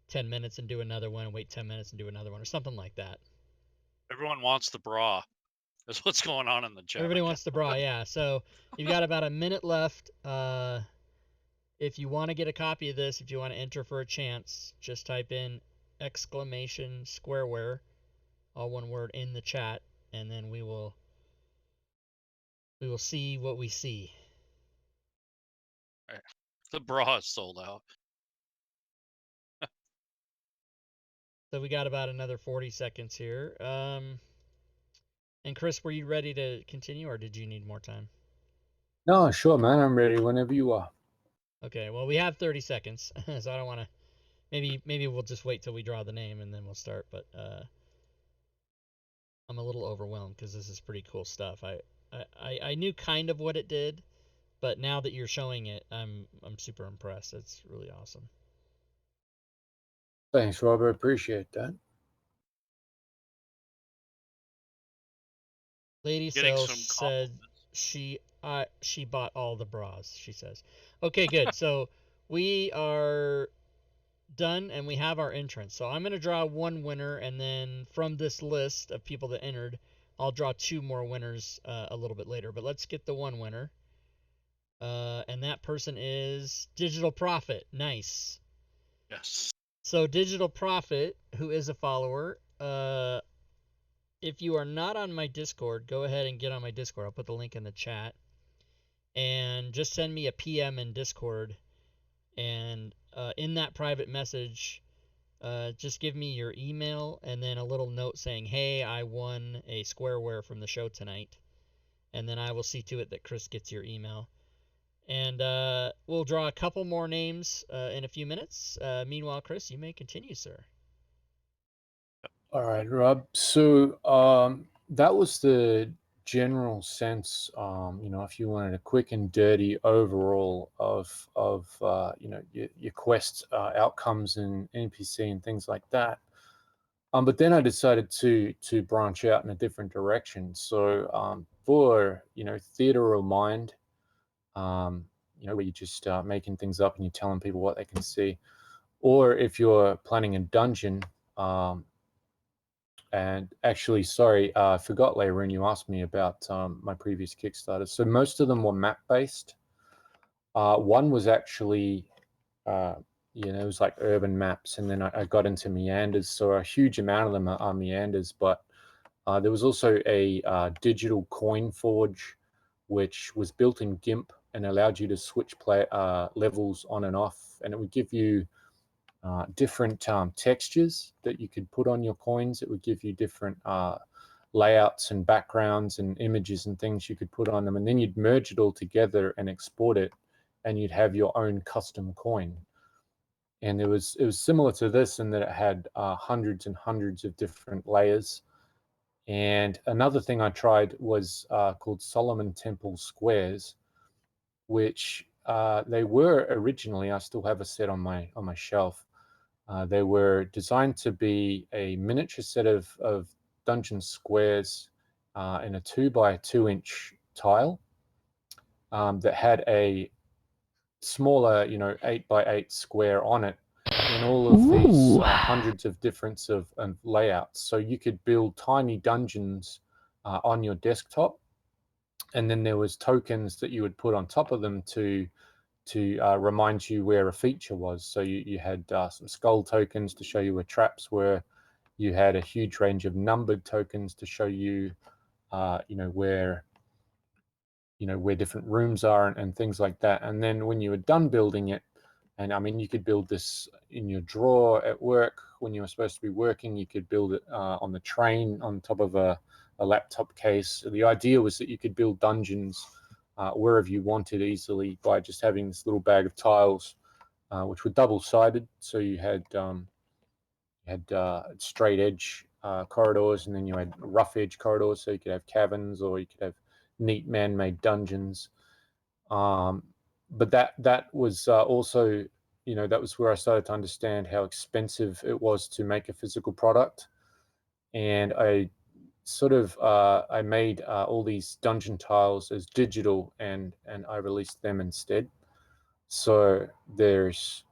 10 minutes and do another one, and wait 10 minutes and do another one, or something like that. Everyone wants the bra. That's what's going on in the chat. Everybody wants the bra, yeah. So you've got about a minute left. If you want to get a copy of this, if you want to enter for a chance, just type in exclamation SquareWare, all one word, in the chat, and then we will see what we see. The bra is sold out. So we got about another 40 seconds here. And Chris, were you ready to continue, or did you need more time? No, sure, man. I'm ready whenever you are. Okay, well, we have 30 seconds, so I don't want to... Maybe we'll just wait till we draw the name, and then we'll start, but I'm a little overwhelmed because this is pretty cool stuff. I knew kind of what it did, but now that you're showing it, I'm super impressed. It's really awesome. Thanks, Robert. Appreciate that. Lady Getting Cell some said compliments. she bought all the bras, she says. Okay, good. So we are done and we have our entrance. So I'm going to draw one winner, and then from this list of people that entered, I'll draw two more winners a little bit later. But let's get the one winner. And that person is Digital Prophet. Nice. Yes. So Digital Prophet, who is a follower, if you are not on my Discord, go ahead and get on my Discord. I'll put the link in the chat. And just send me a PM in Discord. And in that private message, just give me your email and then a little note saying, hey, I won a SquareWare from the show tonight. And then I will see to it that Chris gets your email. And we'll draw a couple more names in a few minutes. Meanwhile, Chris, you may continue, sir. All right, Rob. So that was the general sense. If you wanted a quick and dirty overall of your quest outcomes and NPC and things like that. But then I decided to branch out in a different direction. So for theater of mind, where you're just making things up and you're telling people what they can see, or if you're planning a dungeon. And actually, sorry, I forgot later when you asked me about my previous Kickstarter. So most of them were map-based. One was actually, it was like urban maps, and then I got into meanders. So a huge amount of them are meanders, but there was also a digital coin forge, which was built in GIMP and allowed you to switch levels on and off, and it would give you different textures that you could put on your coins. It would give you different layouts and backgrounds and images and things you could put on them, and then you'd merge it all together and export it, and you'd have your own custom coin. And it was similar to this in that it had hundreds and hundreds of different layers. And another thing I tried was called Solomon Temple Squares, which they were originally. I still have a set on my shelf. They were designed to be a miniature set of dungeon squares in a 2x2 inch tile that had a smaller, 8x8 square on it, and all of these hundreds of different of layouts. So you could build tiny dungeons on your desktop, and then there was tokens that you would put on top of them to remind you where a feature was. So you had some skull tokens to show you where traps were. You had a huge range of numbered tokens to show you, where different rooms are and things like that. And then when you were done building it, and I mean, you could build this in your drawer at work when you were supposed to be working. You could build it on the train on top of a laptop case. The idea was that you could build dungeons wherever you wanted easily by just having this little bag of tiles, which were double-sided. So you had straight edge corridors, and then you had rough edge corridors, so you could have caverns or you could have neat man-made dungeons. But that was also, that was where I started to understand how expensive it was to make a physical product. And I sort of I made all these dungeon tiles as digital, and I released them instead. So there's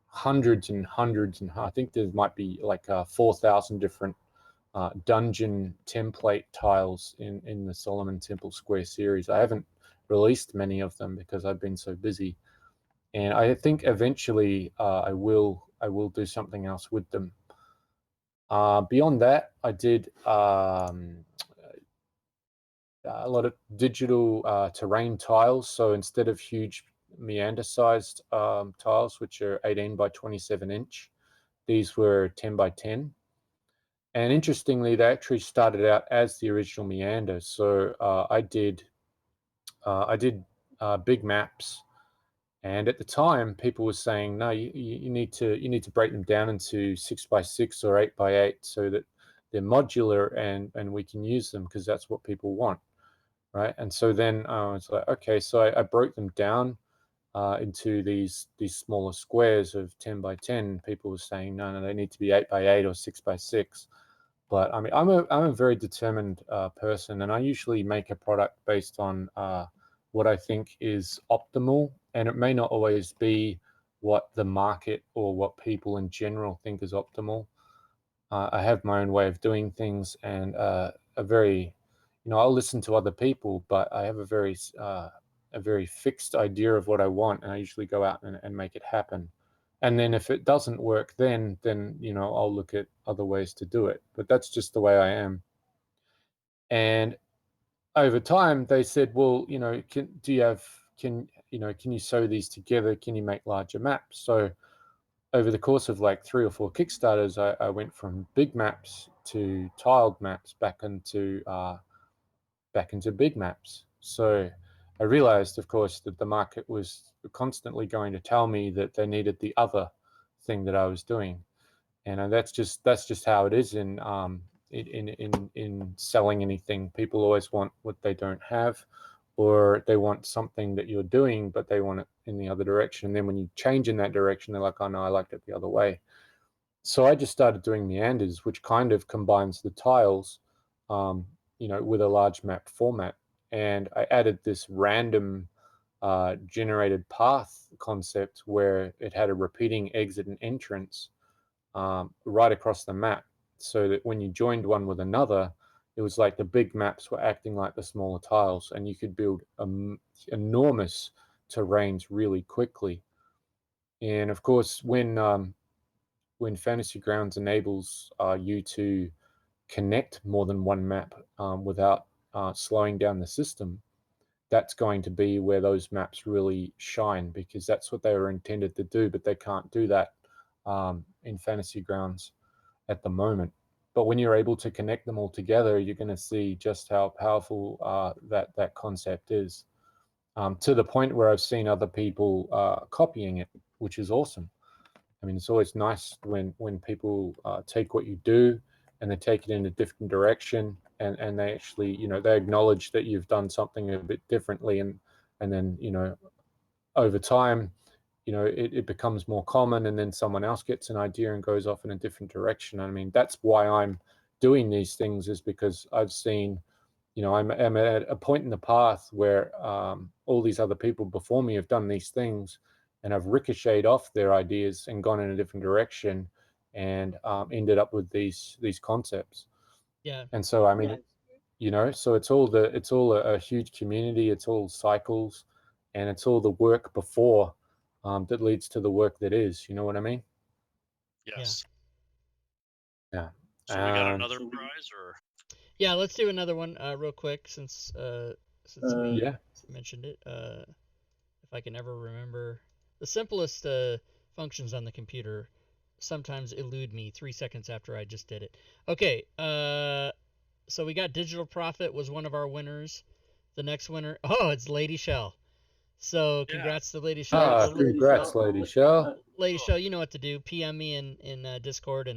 hundreds and hundreds, and I think there might be like 4,000 different dungeon template tiles in the Solomon Temple Square series. I haven't released many of them because I've been so busy, and I think eventually I will do something else with them. Beyond that, I did a lot of digital terrain tiles. So instead of huge meander-sized tiles, which are 18 by 27 inch, these were 10 by 10. And interestingly, they actually started out as the original meander. So I did big maps, and at the time, people were saying, no, you need to break them down into 6x6 or 8x8 so that they're modular and we can use them because that's what people want. right? And so then it's like, okay, so I broke them down into these smaller squares of 10 by 10. People were saying, no, they need to be 8 by 8 or 6 by 6. But I mean, I'm a very determined person, and I usually make a product based on what I think is optimal, and it may not always be what the market or what people in general think is optimal. I have my own way of doing things, and a very, I'll listen to other people, but I have a very fixed idea of what I want, and I usually go out and make it happen. And then if it doesn't work, then I'll look at other ways to do it. But that's just the way I am. And over time, they said, well, can you sew these together? Can you make larger maps? So over the course of like 3 or 4 Kickstarters, I went from big maps to tiled maps back into big maps. So I realized, of course, that the market was constantly going to tell me that they needed the other thing that I was doing, and that's just how it is in selling anything. People always want what they don't have, or they want something that you're doing, but they want it in the other direction. And then when you change in that direction, they're like, oh no, I liked it the other way. So I just started doing meanders, which kind of combines the tiles, um, with a large map format. And I added this random generated path concept where it had a repeating exit and entrance right across the map, so that when you joined one with another, it was like the big maps were acting like the smaller tiles, and you could build enormous terrains really quickly. And of course, when Fantasy Grounds enables you to connect more than one map without slowing down the system, that's going to be where those maps really shine, because that's what they were intended to do, but they can't do that in Fantasy Grounds at the moment. But when you're able to connect them all together, you're going to see just how powerful that concept is, to the point where I've seen other people copying it, which is awesome. I mean, it's always nice when people take what you do and they take it in a different direction, and they actually, they acknowledge that you've done something a bit differently, and then, over time, it becomes more common, and then someone else gets an idea and goes off in a different direction. I mean, that's why I'm doing these things, is because I've seen, I'm at a point in the path where all these other people before me have done these things, and I've ricocheted off their ideas and gone in a different direction, and ended up with these concepts. Yeah. And so, I mean, so it's all a huge community. It's all cycles, and it's all the work before that leads to the work that is. You know what I mean? Yes. Yeah. So we got another prize, or Yeah, let's do another one real quick, since we yeah. mentioned it. If I can ever remember, the simplest functions on the computer sometimes elude me 3 seconds after I just did it. Okay, so we got Digital Profit was one of our winners. The next winner, oh, it's Lady Shell. So congrats to Lady Shell. Congrats, Lady Shell. Lady Shell, you know what to do. PM me in Discord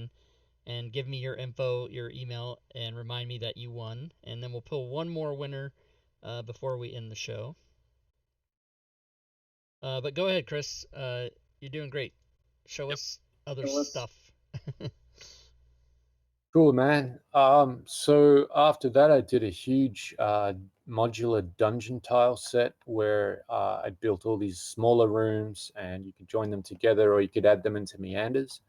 and give me your info, your email, and remind me that you won. And then we'll pull one more winner before we end the show. But go ahead, Chris. You're doing great. Show us other stuff. Cool, man. So after that, I did a huge modular dungeon tile set where I built all these smaller rooms, and you could join them together, or you could add them into meanders.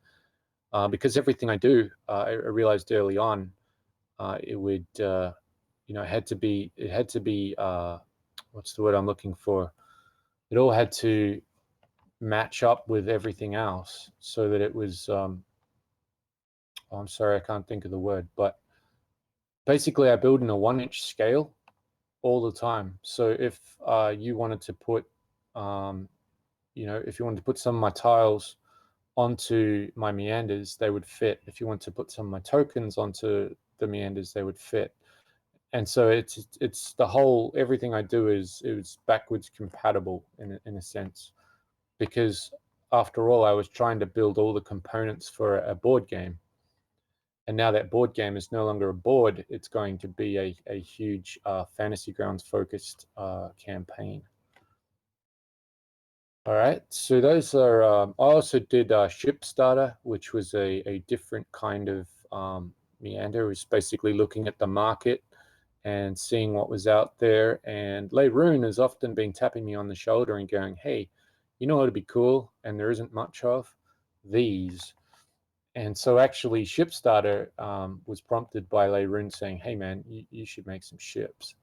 Because everything I do, I realized early on, it would, it had to be, what's the word I'm looking for? It all had to match up with everything else, so that it was, I'm sorry, I can't think of the word, but basically I build in a 1-inch scale all the time. So if you wanted to put, if you wanted to put some of my tiles onto my meanders, they would fit. If you want to put some of my tokens onto the meanders, they would fit. And so it's the whole, everything I do is backwards compatible in a sense, because after all, I was trying to build all the components for a board game. And now that board game is no longer a board, it's going to be a huge Fantasy Grounds focused campaign. All right, so those are, I also did ShipStarter, which was a different kind of meander. It was basically looking at the market and seeing what was out there. And Leroon has often been tapping me on the shoulder and going, hey, you know what would be cool and there isn't much of? These. And so actually ShipStarter was prompted by Leroon saying, hey man, you should make some ships.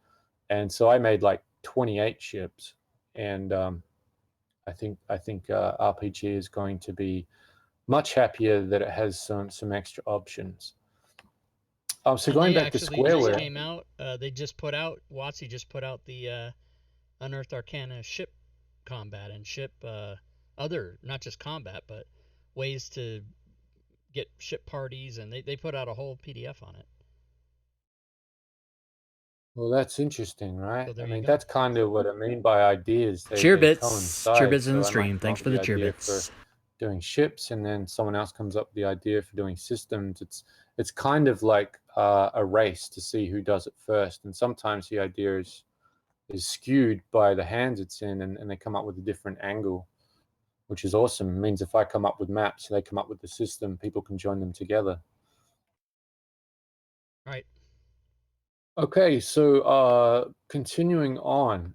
And so I made like 28 ships. And I think RPG is going to be much happier that it has some extra options. So And going they back to actually just SquareWare, came out. They just put out WotC just put out the Unearthed Arcana ship combat and ship other, not just combat, but ways to get ship parties, and they put out a whole PDF on it. well, that's interesting, right? So there I you mean, go. that's kind of what I mean by ideas. They Cheerbits coincide. in So the I might stream. come Thanks up for with the the idea for cheerbits. doing ships, and then someone else comes up with the idea for doing systems. It's kind of like a race to see who does it first, and sometimes the idea is skewed by the hands it's in, and they come up with a different angle, which is awesome. It means if I come up with maps, they come up with the system, people can join them together. Right. Okay, so continuing on,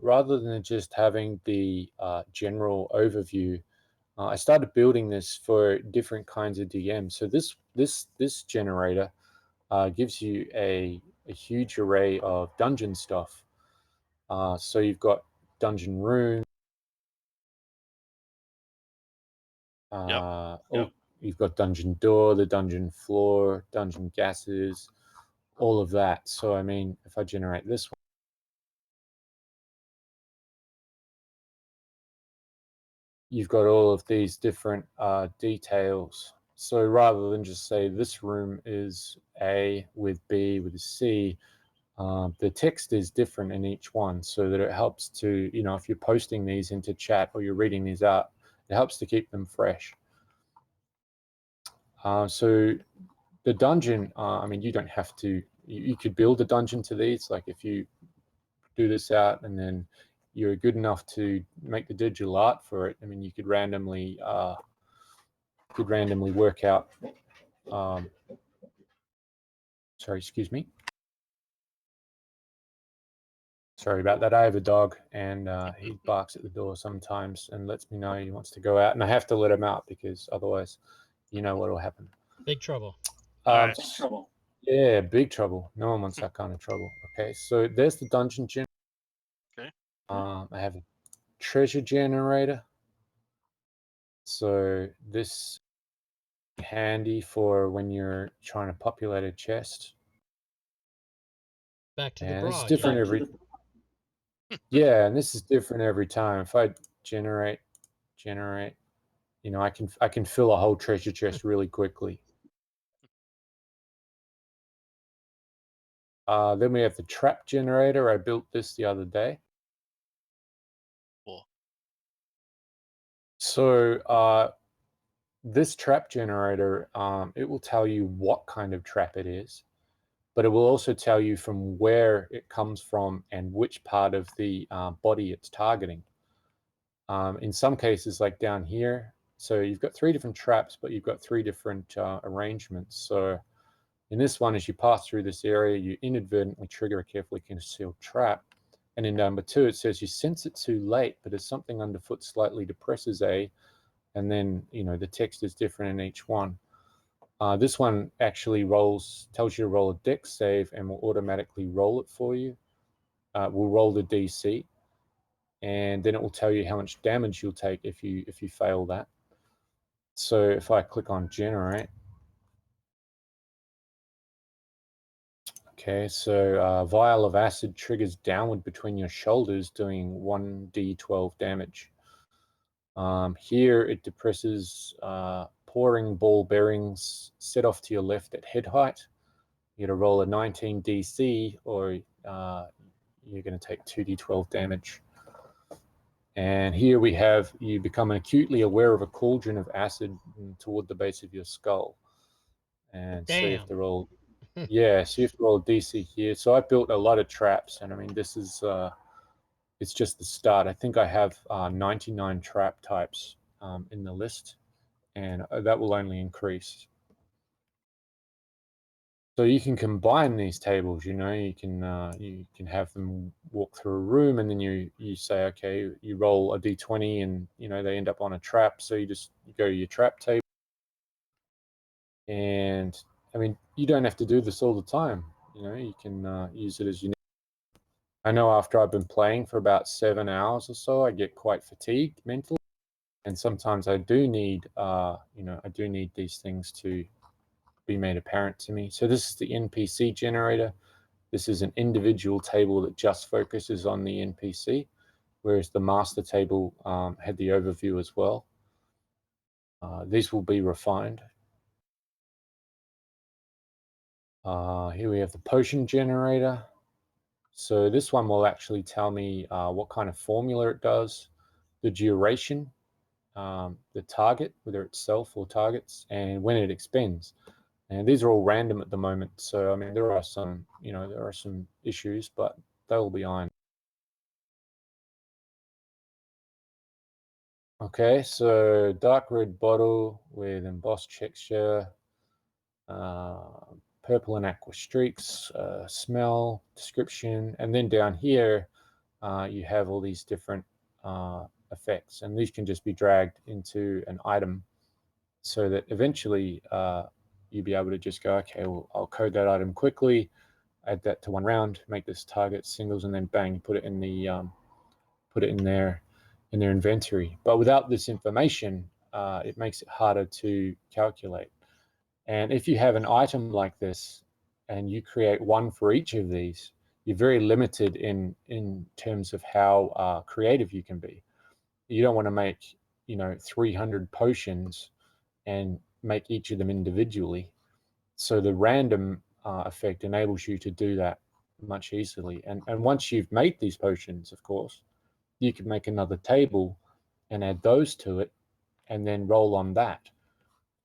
rather than just having the general overview, I started building this for different kinds of DMs. So this generator gives you a huge array of dungeon stuff. So you've got dungeon rooms. Yep. You've got dungeon door, the dungeon floor, dungeon gases, all of that. So I mean, if I generate this one, you've got all of these different details. So rather than just say this room is A with B with C, the text is different in each one, so that it helps to, if you're posting these into chat or you're reading these out, it helps to keep them fresh. So the dungeon, I mean, you don't have to, you could build a dungeon to these. Like if you do this out and then you're good enough to make the digital art for it, I mean, you could randomly work out, sorry, excuse me. Sorry about that. I have a dog and he barks at the door sometimes and lets me know he wants to go out, and I have to let him out because otherwise, you know what will happen. Big trouble. Alright. Trouble. Yeah, big trouble. No one wants that kind of trouble. Okay, so there's the dungeon generator. Okay. I have a treasure generator. So this is handy for when you're trying to populate a chest. Back to the And bra. it's different every. Yeah, and this is different every time. If I generate, I can fill a whole treasure chest really quickly. Then we have the trap generator. I built this the other day. Cool. So this trap generator, it will tell you what kind of trap it is, but it will also tell you from where it comes from and which part of the body it's targeting. In some cases, like down here, so you've got 3 different traps, but you've got 3 different arrangements. So in this one, as you pass through this area, you inadvertently trigger a carefully concealed trap. And in number 2, it says you sense it too late, but as something underfoot slightly depresses A, and then the text is different in each one. This one actually tells you to roll a dex save and will automatically roll it for you. We'll roll the DC, and then it will tell you how much damage you'll take if you fail that. So if I click on generate, okay, so vial of acid triggers downward between your shoulders, doing 1d12 damage. Here it depresses pouring ball bearings set off to your left at head height. You got to roll a 19 DC, or you're going to take 2d12 damage. And here we have, you become acutely aware of a cauldron of acid toward the base of your skull. And so you have Damn. to roll. Yeah, so you have to roll a DC here. So I built a lot of traps, and I mean, this is it's just the start. I think I have 99 trap types in the list, and that will only increase. So you can combine these tables. You can have them walk through a room, and then you say, okay, you roll a d20, and they end up on a trap. So you go to your trap table, and I mean, you don't have to do this all the time. You can use it as you need. I know after I've been playing for about 7 hours or so, I get quite fatigued mentally, and sometimes I do need these things to be made apparent to me. So this is the NPC generator. This is an individual table that just focuses on the NPC, whereas the master table had the overview as well. These will be refined. Here we have the potion generator. So this one will actually tell me what kind of formula it does, the duration, the target, whether it's self or targets, and when it expends. And these are all random at the moment. So, I mean, there are some issues, but they will be ironed. Okay, so dark red bottle with embossed texture, purple and aqua streaks, smell, description, and then down here you have all these different effects, and these can just be dragged into an item so that eventually you'll be able to just go, okay, well, I'll code that item quickly, add that to one round, make this target singles, and then bang, put it in their inventory. But without this information, it makes it harder to calculate. And if you have an item like this and you create one for each of these, you're very limited in terms of how creative you can be. You don't want to make 300 potions and make each of them individually. So the random effect enables you to do that much easily. And once you've made these potions, of course, you can make another table and add those to it and then roll on that.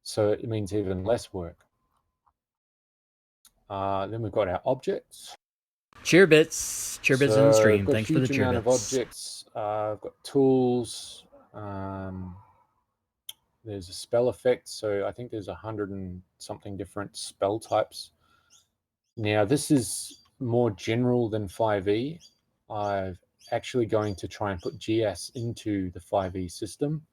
So it means even less work. Then we've got our objects. Cheer bits in the stream. I've got Thanks for the a huge cheer amount of bits. objects. I've got tools. There's a spell effect. So I think there's 100 and something different spell types. Now this is more general than 5e. I'm actually going to try and put GS into the 5e system,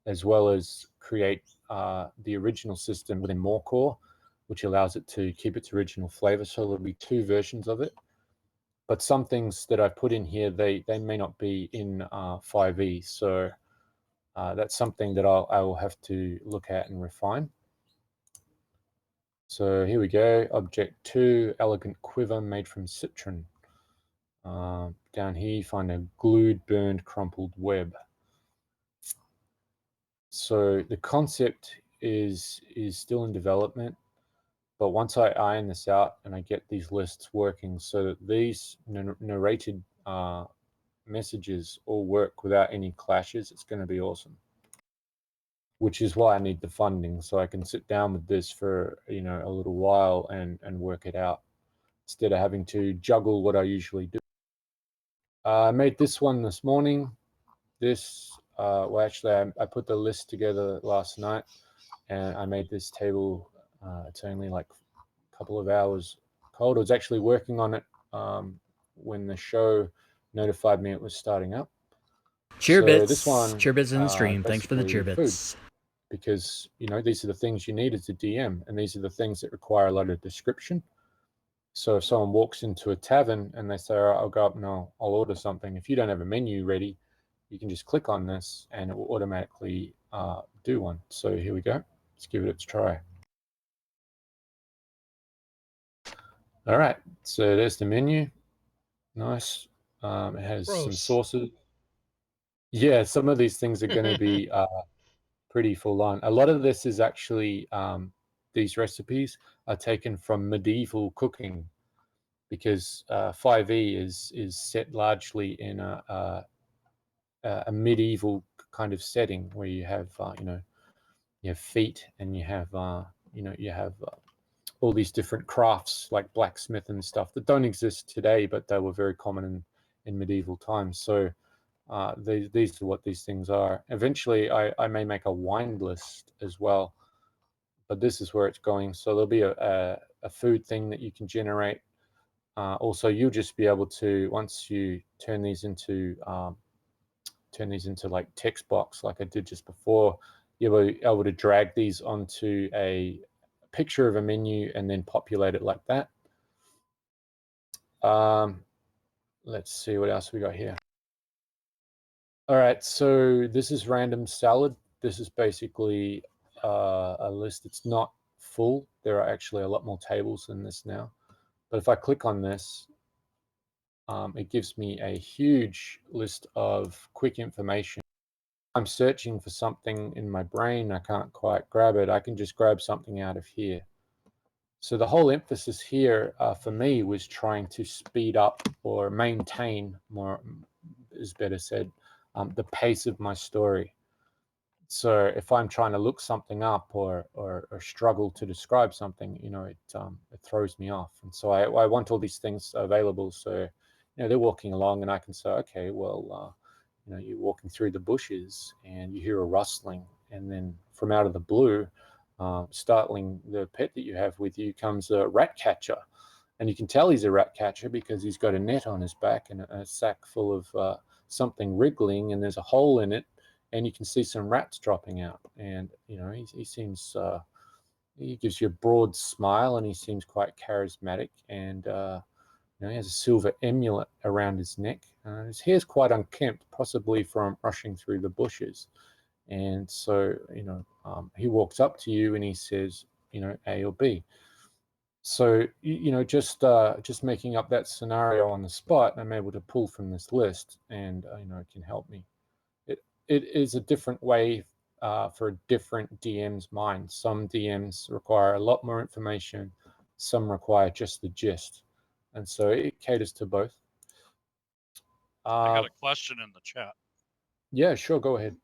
as well as create the original system within Morecore, which allows it to keep its original flavor. So there'll be 2 versions of it. But some things that I put in here, they may not be in 5e. So that's something that I will have to look at and refine. So here we go. Object 2, elegant quiver made from citron. Down here you find a glued, burned, crumpled web. So the concept is still in development, but once I iron this out and I get these lists working so that these narrated messages all work without any clashes, it's going to be awesome. Which is why I need the funding, so I can sit down with this for a little while and work it out instead of having to juggle what I usually do. I made this one this morning. Well, actually, I put the list together last night, and I made this table. It's only like a couple of hours cold. I was actually working on it when the show notified me it was starting up. Cheer bits. This one, Cheer bits in the stream. Thanks for the cheer bits. Food, because these are the things you need as a DM, and these are the things that require a lot of description. So if someone walks into a tavern and they say, all right, I'll go up and I'll order something, if you don't have a menu ready, you can just click on this and it will automatically do one. So here we go. Let's give it its try. All right, so there's the menu. Nice. It has some sauces. Yeah, some of these things are going to be pretty full on. A lot of this is actually, these recipes are taken from medieval cooking, because 5e is set largely in a medieval kind of setting where you have you have feet and you have all these different crafts like blacksmith and stuff that don't exist today, but they were very common in medieval times. So these are what these things are. Eventually, I may make a wine list as well, but this is where it's going. So there'll be a food thing that you can generate. Also, you'll just be able to, once you turn these into like text box, like I did just before, you'll be able to drag these onto a picture of a menu and then populate it like that. Let's see what else we got here. All right, so this is random salad. This is basically a list. It's not full. There are actually a lot more tables than this now. But if I click on this, it gives me a huge list of quick information. I'm searching for something in my brain, I can't quite grab it. I can just grab something out of here. So the whole emphasis here for me was trying to speed up or maintain, more is better said, the pace of my story. So if I'm trying to look something up or struggle to describe something, it throws me off. And so I want all these things available. So, they're walking along and I can say, okay, well, you're walking through the bushes and you hear a rustling, and then from out of the blue, startling the pet that you have with you, comes a rat catcher. And you can tell he's a rat catcher because he's got a net on his back and a sack full of something wriggling, and there's a hole in it, and you can see some rats dropping out. And he seems he gives you a broad smile, and he seems quite charismatic, and he has a silver amulet around his neck. His hair's quite unkempt, possibly from rushing through the bushes. And so he walks up to you and he says, A or B. So just making up that scenario on the spot, I'm able to pull from this list, and it can help me. It is a different way for different DMs' minds. Some DMs require a lot more information, some require just the gist, and so it caters to both. I got a question in the chat. Yeah, sure, go ahead.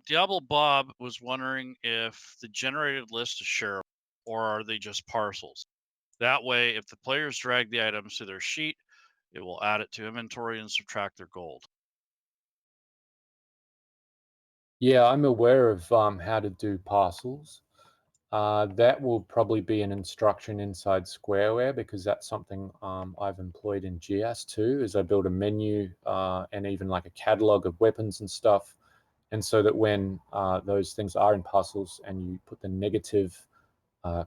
Diablo Bob was wondering if the generated list is shareable, or are they just parcels? That way, if the players drag the items to their sheet, it will add it to inventory and subtract their gold. Yeah, I'm aware of how to do parcels. That will probably be an instruction inside SquareWare, because that's something I've employed in GS too, is I build a menu and even like a catalog of weapons and stuff. And so that when those things are in parcels and you put the negative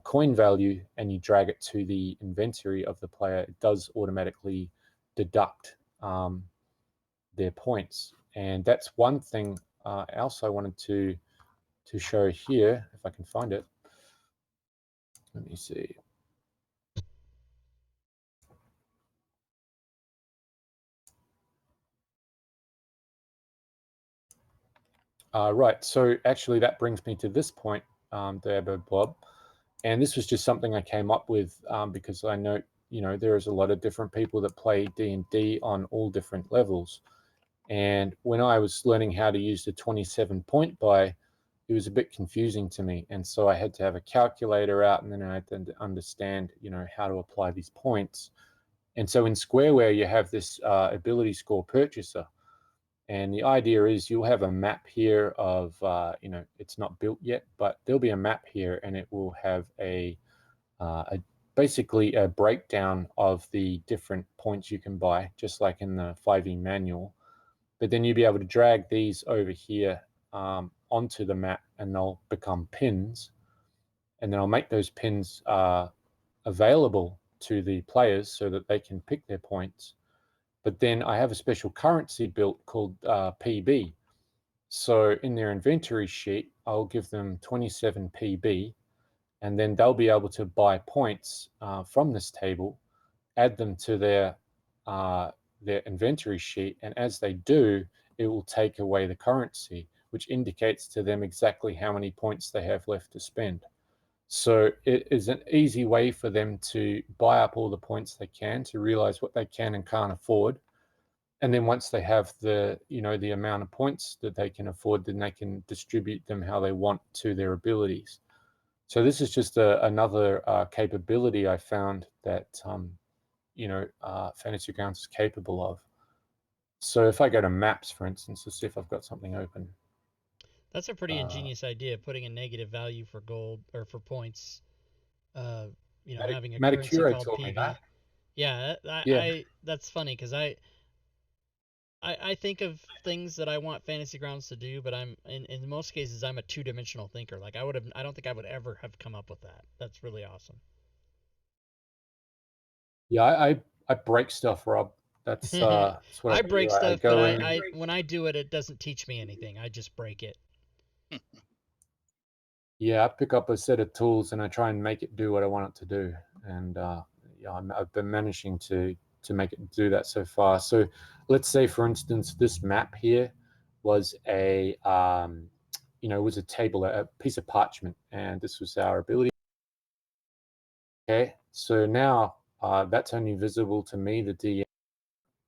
coin value and you drag it to the inventory of the player, it does automatically deduct their points. And that's one thing else I wanted to show here, if I can find it. Let me see. Right, so actually that brings me to this point, there, Bob. And this was just something I came up with because I know, there is a lot of different people that play D&D on all different levels. And when I was learning how to use the 27 point buy, it was a bit confusing to me. And so I had to have a calculator out, and then I had to understand, how to apply these points. And so in SquareWare, you have this ability score purchaser. And the idea is you'll have a map here of, it's not built yet, but there'll be a map here, and it will have basically a breakdown of the different points you can buy, just like in the 5e manual. But then you'll be able to drag these over here onto the map, and they'll become pins. And then I'll make those pins available to the players so that they can pick their points. But then I have a special currency built called PB. So in their inventory sheet, I'll give them 27 PB, and then they'll be able to buy points from this table, add them to their inventory sheet, and as they do, it will take away the currency, which indicates to them exactly how many points they have left to spend. So it is an easy way for them to buy up all the points they can, to realize what they can and can't afford. And then once they have the amount of points that they can afford, then they can distribute them how they want to their abilities. So this is just another capability I found that Fantasy Grounds is capable of. So if I go to maps, for instance, let's see if I've got something open. That's a pretty ingenious idea, putting a negative value for gold or for points. Having a currency Maticuro called taught me PB. that. Yeah, Yeah. I that's funny because I think of things that I want Fantasy Grounds to do, but in most cases I'm a two-dimensional thinker. Like I don't think I would ever have come up with that. That's really awesome. Yeah, I break stuff, Rob. That's what I I break do. I stuff, but go in. I when I do it, it doesn't teach me anything. I just break it. Yeah, I pick up a set of tools and I try and make it do what I want it to do. And I've been managing to make it do that so far. So let's say, for instance, this map here was a was a table, a piece of parchment, and this was our ability. Okay, so now that's only visible to me, the DM.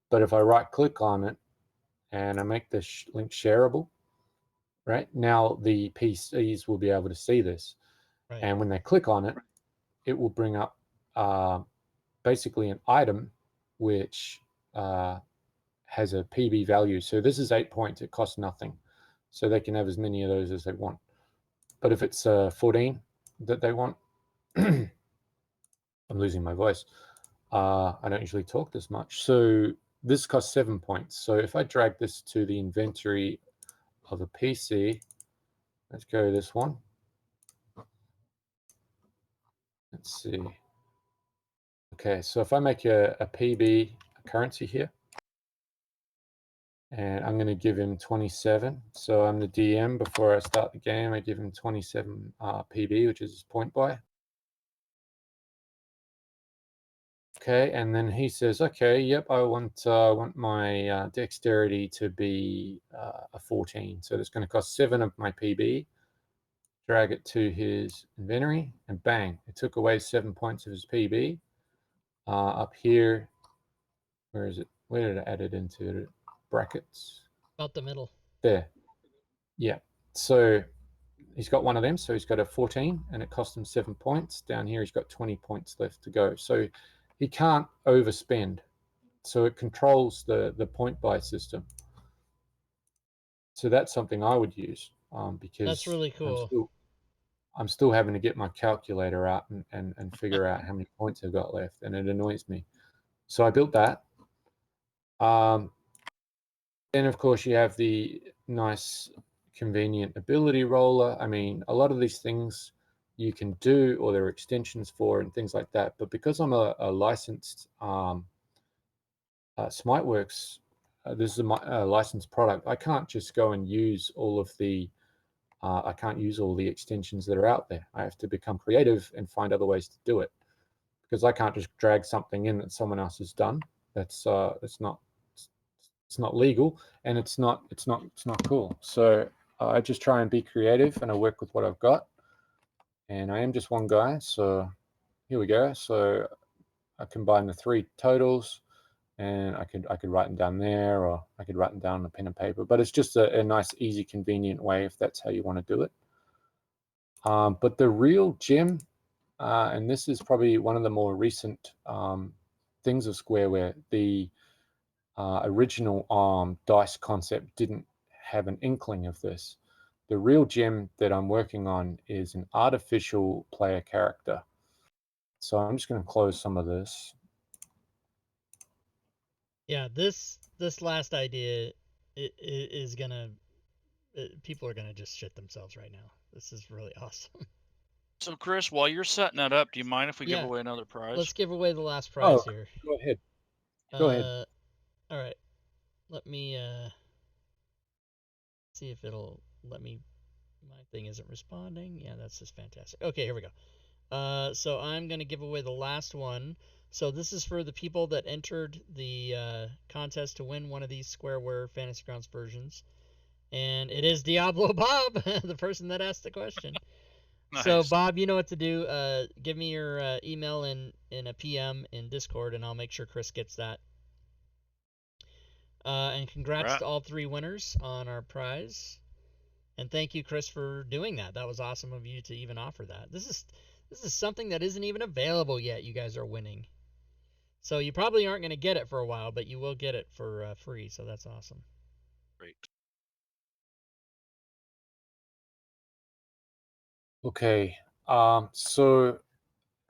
But if I right click on it and I make the link shareable, right, now the PCs will be able to see this. Right. And when they click on it, it will bring up basically an item which has a PB value. So this is 8 points. It costs nothing. So they can have as many of those as they want. But if it's 14 that they want, I'm losing my voice. I don't usually talk this much. So this costs 7 points. So if I drag this to the inventory of a PC, let's go this one. Let's see. Okay, so if I make a PB currency here, and I'm going to give him 27. So I'm the DM. Before I start the game, I give him 27 PB, which is his point buy. Okay, and then he says, okay, yep, I want my dexterity to be a 14. So that's going to cost 7 of my PB. Drag it to his inventory, and bang, it took away 7 points of his PB. Up here, where is it? Where did I add it into? Brackets. About the middle. There. Yeah. So he's got one of them, so he's got a 14, and it cost him 7 points. Down here, he's got 20 points left to go. So he can't overspend. So it controls the point buy system. So that's something I would use because That's really cool. I'm still having to get my calculator out and figure out how many points I've got left, and it annoys me. So I built that. Then, of course, you have the nice, convenient ability roller. I mean, a lot of these things you can do, or there are extensions for, and things like that. But because I'm a licensed SmiteWorks, this is a licensed product. I can't just go and use all of the. I can't use all the extensions that are out there. I have to become creative and find other ways to do it, because I can't just drag something in that someone else has done. That's it's not legal, and it's not cool. So I just try and be creative, and I work with what I've got, and I am just one guy. So here we go. So I combine the 3 totals, and I could write them down there, or I could write them down on a pen and paper. But it's just a nice, easy, convenient way if that's how you want to do it. But the real gem, and this is probably one of the more recent things of SquareWare, the original DICE concept didn't have an inkling of this. The real gem that I'm working on is an artificial player character. So I'm just going to close some of this. Yeah, this last idea is gonna people are gonna just shit themselves right now. This is really awesome. So, Chris, while you're setting that up, do you mind if we give Yeah. away another prize? Let's give away the last prize here. Go ahead. Go ahead. All right. Let me see if it'll let me. My thing isn't responding. Yeah, that's just fantastic. Okay, here we go. So I'm gonna give away the last one. So this is for the people that entered the contest to win one of these SquareWare Fantasy Grounds versions, and it is Diablo Bob, the person that asked the question. Nice. So Bob, you know what to do. Give me your email in a PM in Discord, and I'll make sure Chris gets that. And congrats to all 3 winners on our prize. And thank you, Chris, for doing that. That was awesome of you to even offer that. This is something that isn't even available yet. You guys are winning. So you probably aren't going to get it for a while, but you will get it for free. So that's awesome. Great. Okay. So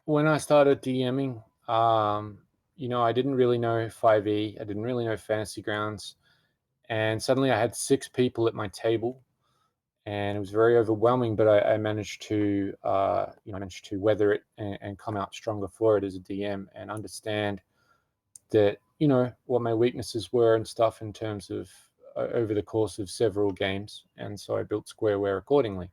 when I started DMing, I didn't really know 5e. I didn't really know Fantasy Grounds. And suddenly I had 6 people at my table, and it was very overwhelming, but I managed to, weather it and come out stronger for it as a DM and understand that, what my weaknesses were and stuff in terms of over the course of several games. And so I built SquareWare accordingly.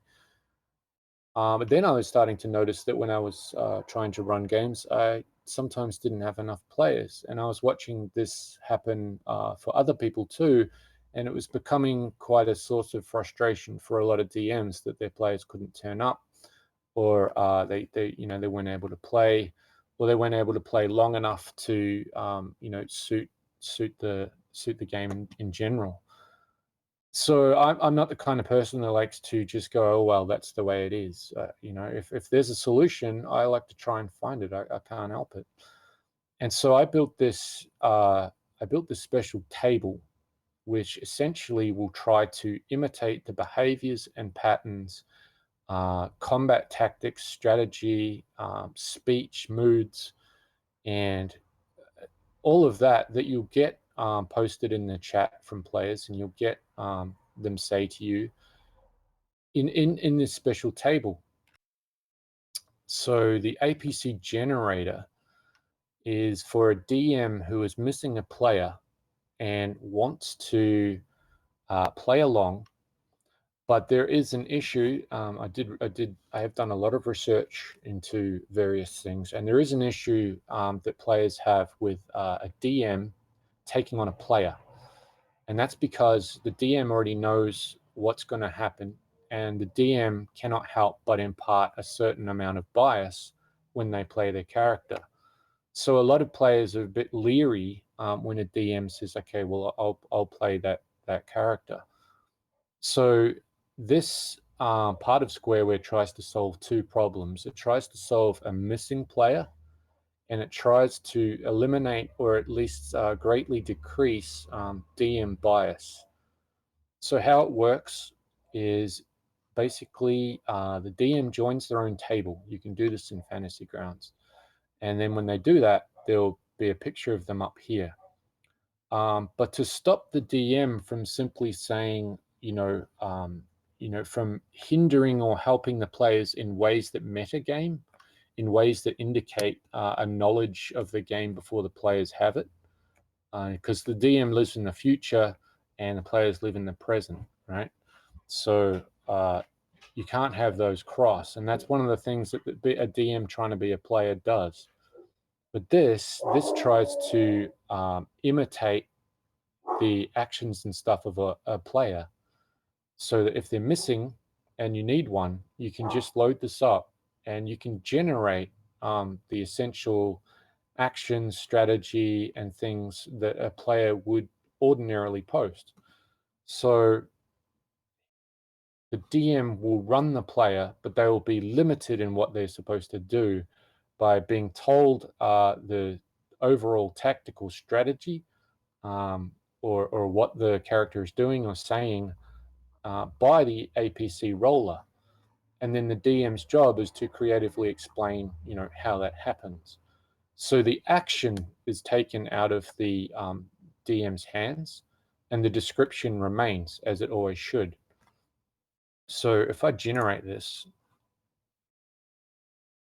But then I was starting to notice that when I was trying to run games, I sometimes didn't have enough players. And I was watching this happen for other people too. And it was becoming quite a source of frustration for a lot of DMs that their players couldn't turn up, or they weren't able to play, or they weren't able to play long enough to suit the game in general. So I'm not the kind of person that likes to just go, oh well, that's the way it is. If there's a solution, I like to try and find it. I can't help it. And so I built this special table, which essentially will try to imitate the behaviors and patterns, combat tactics, strategy, speech, moods, and all of that you'll get posted in the chat from players, and you'll get them say to you in this special table. So the APC generator is for a DM who is missing a player and wants to play along, but there is an issue. I have done a lot of research into various things, and there is an issue that players have with a DM taking on a player. And that's because the DM already knows what's going to happen, and the DM cannot help but impart a certain amount of bias when they play their character. So a lot of players are a bit leery when a DM says, okay, well, I'll play that character. So this part of SquareWare tries to solve 2 problems. It tries to solve a missing player, and it tries to eliminate, or at least greatly decrease, DM bias. So how it works is basically the DM joins their own table. You can do this in Fantasy Grounds. And then when they do that, there'll be a picture of them up here. But to stop the DM from simply saying, from hindering or helping the players in ways that metagame, in ways that indicate a knowledge of the game before the players have it, because the DM lives in the future and the players live in the present, right? So you can't have those cross, and that's one of the things that a DM trying to be a player does. But this tries to imitate the actions and stuff of a player, so that if they're missing and you need one, you can just load this up and you can generate the essential action, strategy, and things that a player would ordinarily post. So the DM will run the player, but they will be limited in what they're supposed to do by being told the overall tactical strategy, or what the character is doing or saying by the APC roller. And then the DM's job is to creatively explain, how that happens. So the action is taken out of the DM's hands, and the description remains as it always should. So if I generate this,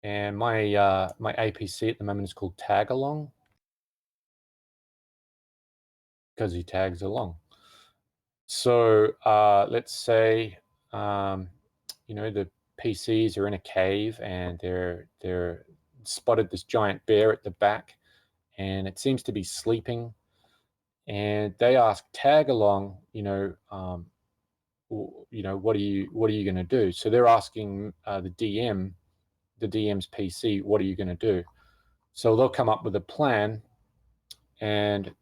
and my APC at the moment is called Tag Along, because he tags along. So let's say the PCs are in a cave, and they're spotted this giant bear at the back, and it seems to be sleeping. And they ask Tag Along, what are you going to do? So they're asking the DM's PC, what are you going to do? So they'll come up with a plan, and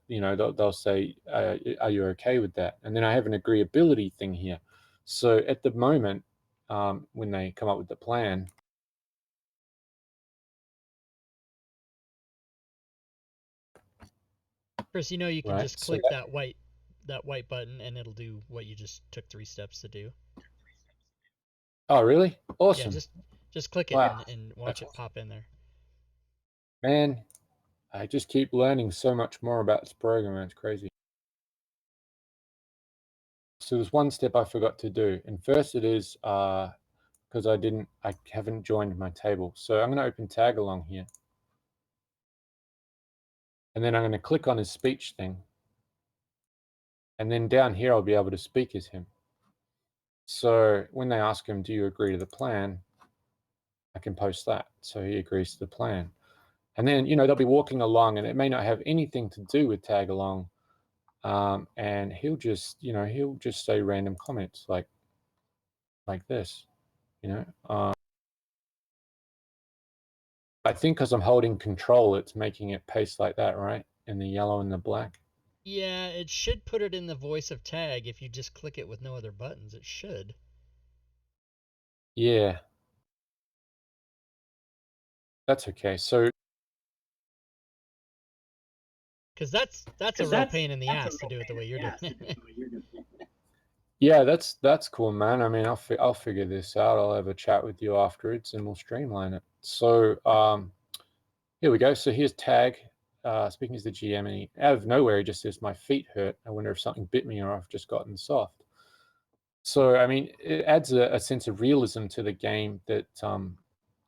they'll say, are you okay with that? And then I have an agreeability thing here. So at the moment, when they come up with the plan, Chris, you know you can right? just So click that white button and it'll do what you just took 3 steps to do. oh, really? Yeah, Awesome. just click it Wow. and watch That's it awesome. pop in there. Man, I just keep learning so much more about this program. It's crazy. So there's one step I forgot to do, and first it is because I haven't joined my table. So I'm going to open tag along here, and then I'm going to click on his speech thing, and then down here I'll be able to speak as him. So when they ask him, "Do you agree to the plan?" I can post that, so he agrees to the plan. And then they'll be walking along, and it may not have anything to do with tag along, and he'll just say random comments like this, you know. I think because I'm holding control, it's making it paste like that, right? In the yellow and the black. Yeah, it should put it in the voice of tag if you just click it with no other buttons. It should. Yeah, that's okay. So Because that's a real pain in the ass to do it the way you're doing it. yeah, that's cool, man. I mean, I'll figure this out. I'll have a chat with you afterwards, and we'll streamline it. So here we go. So here's tag. Speaking as the GM, and he, out of nowhere, he just says, "My feet hurt. I wonder if something bit me or I've just gotten soft." So, I mean, it adds a sense of realism to the game that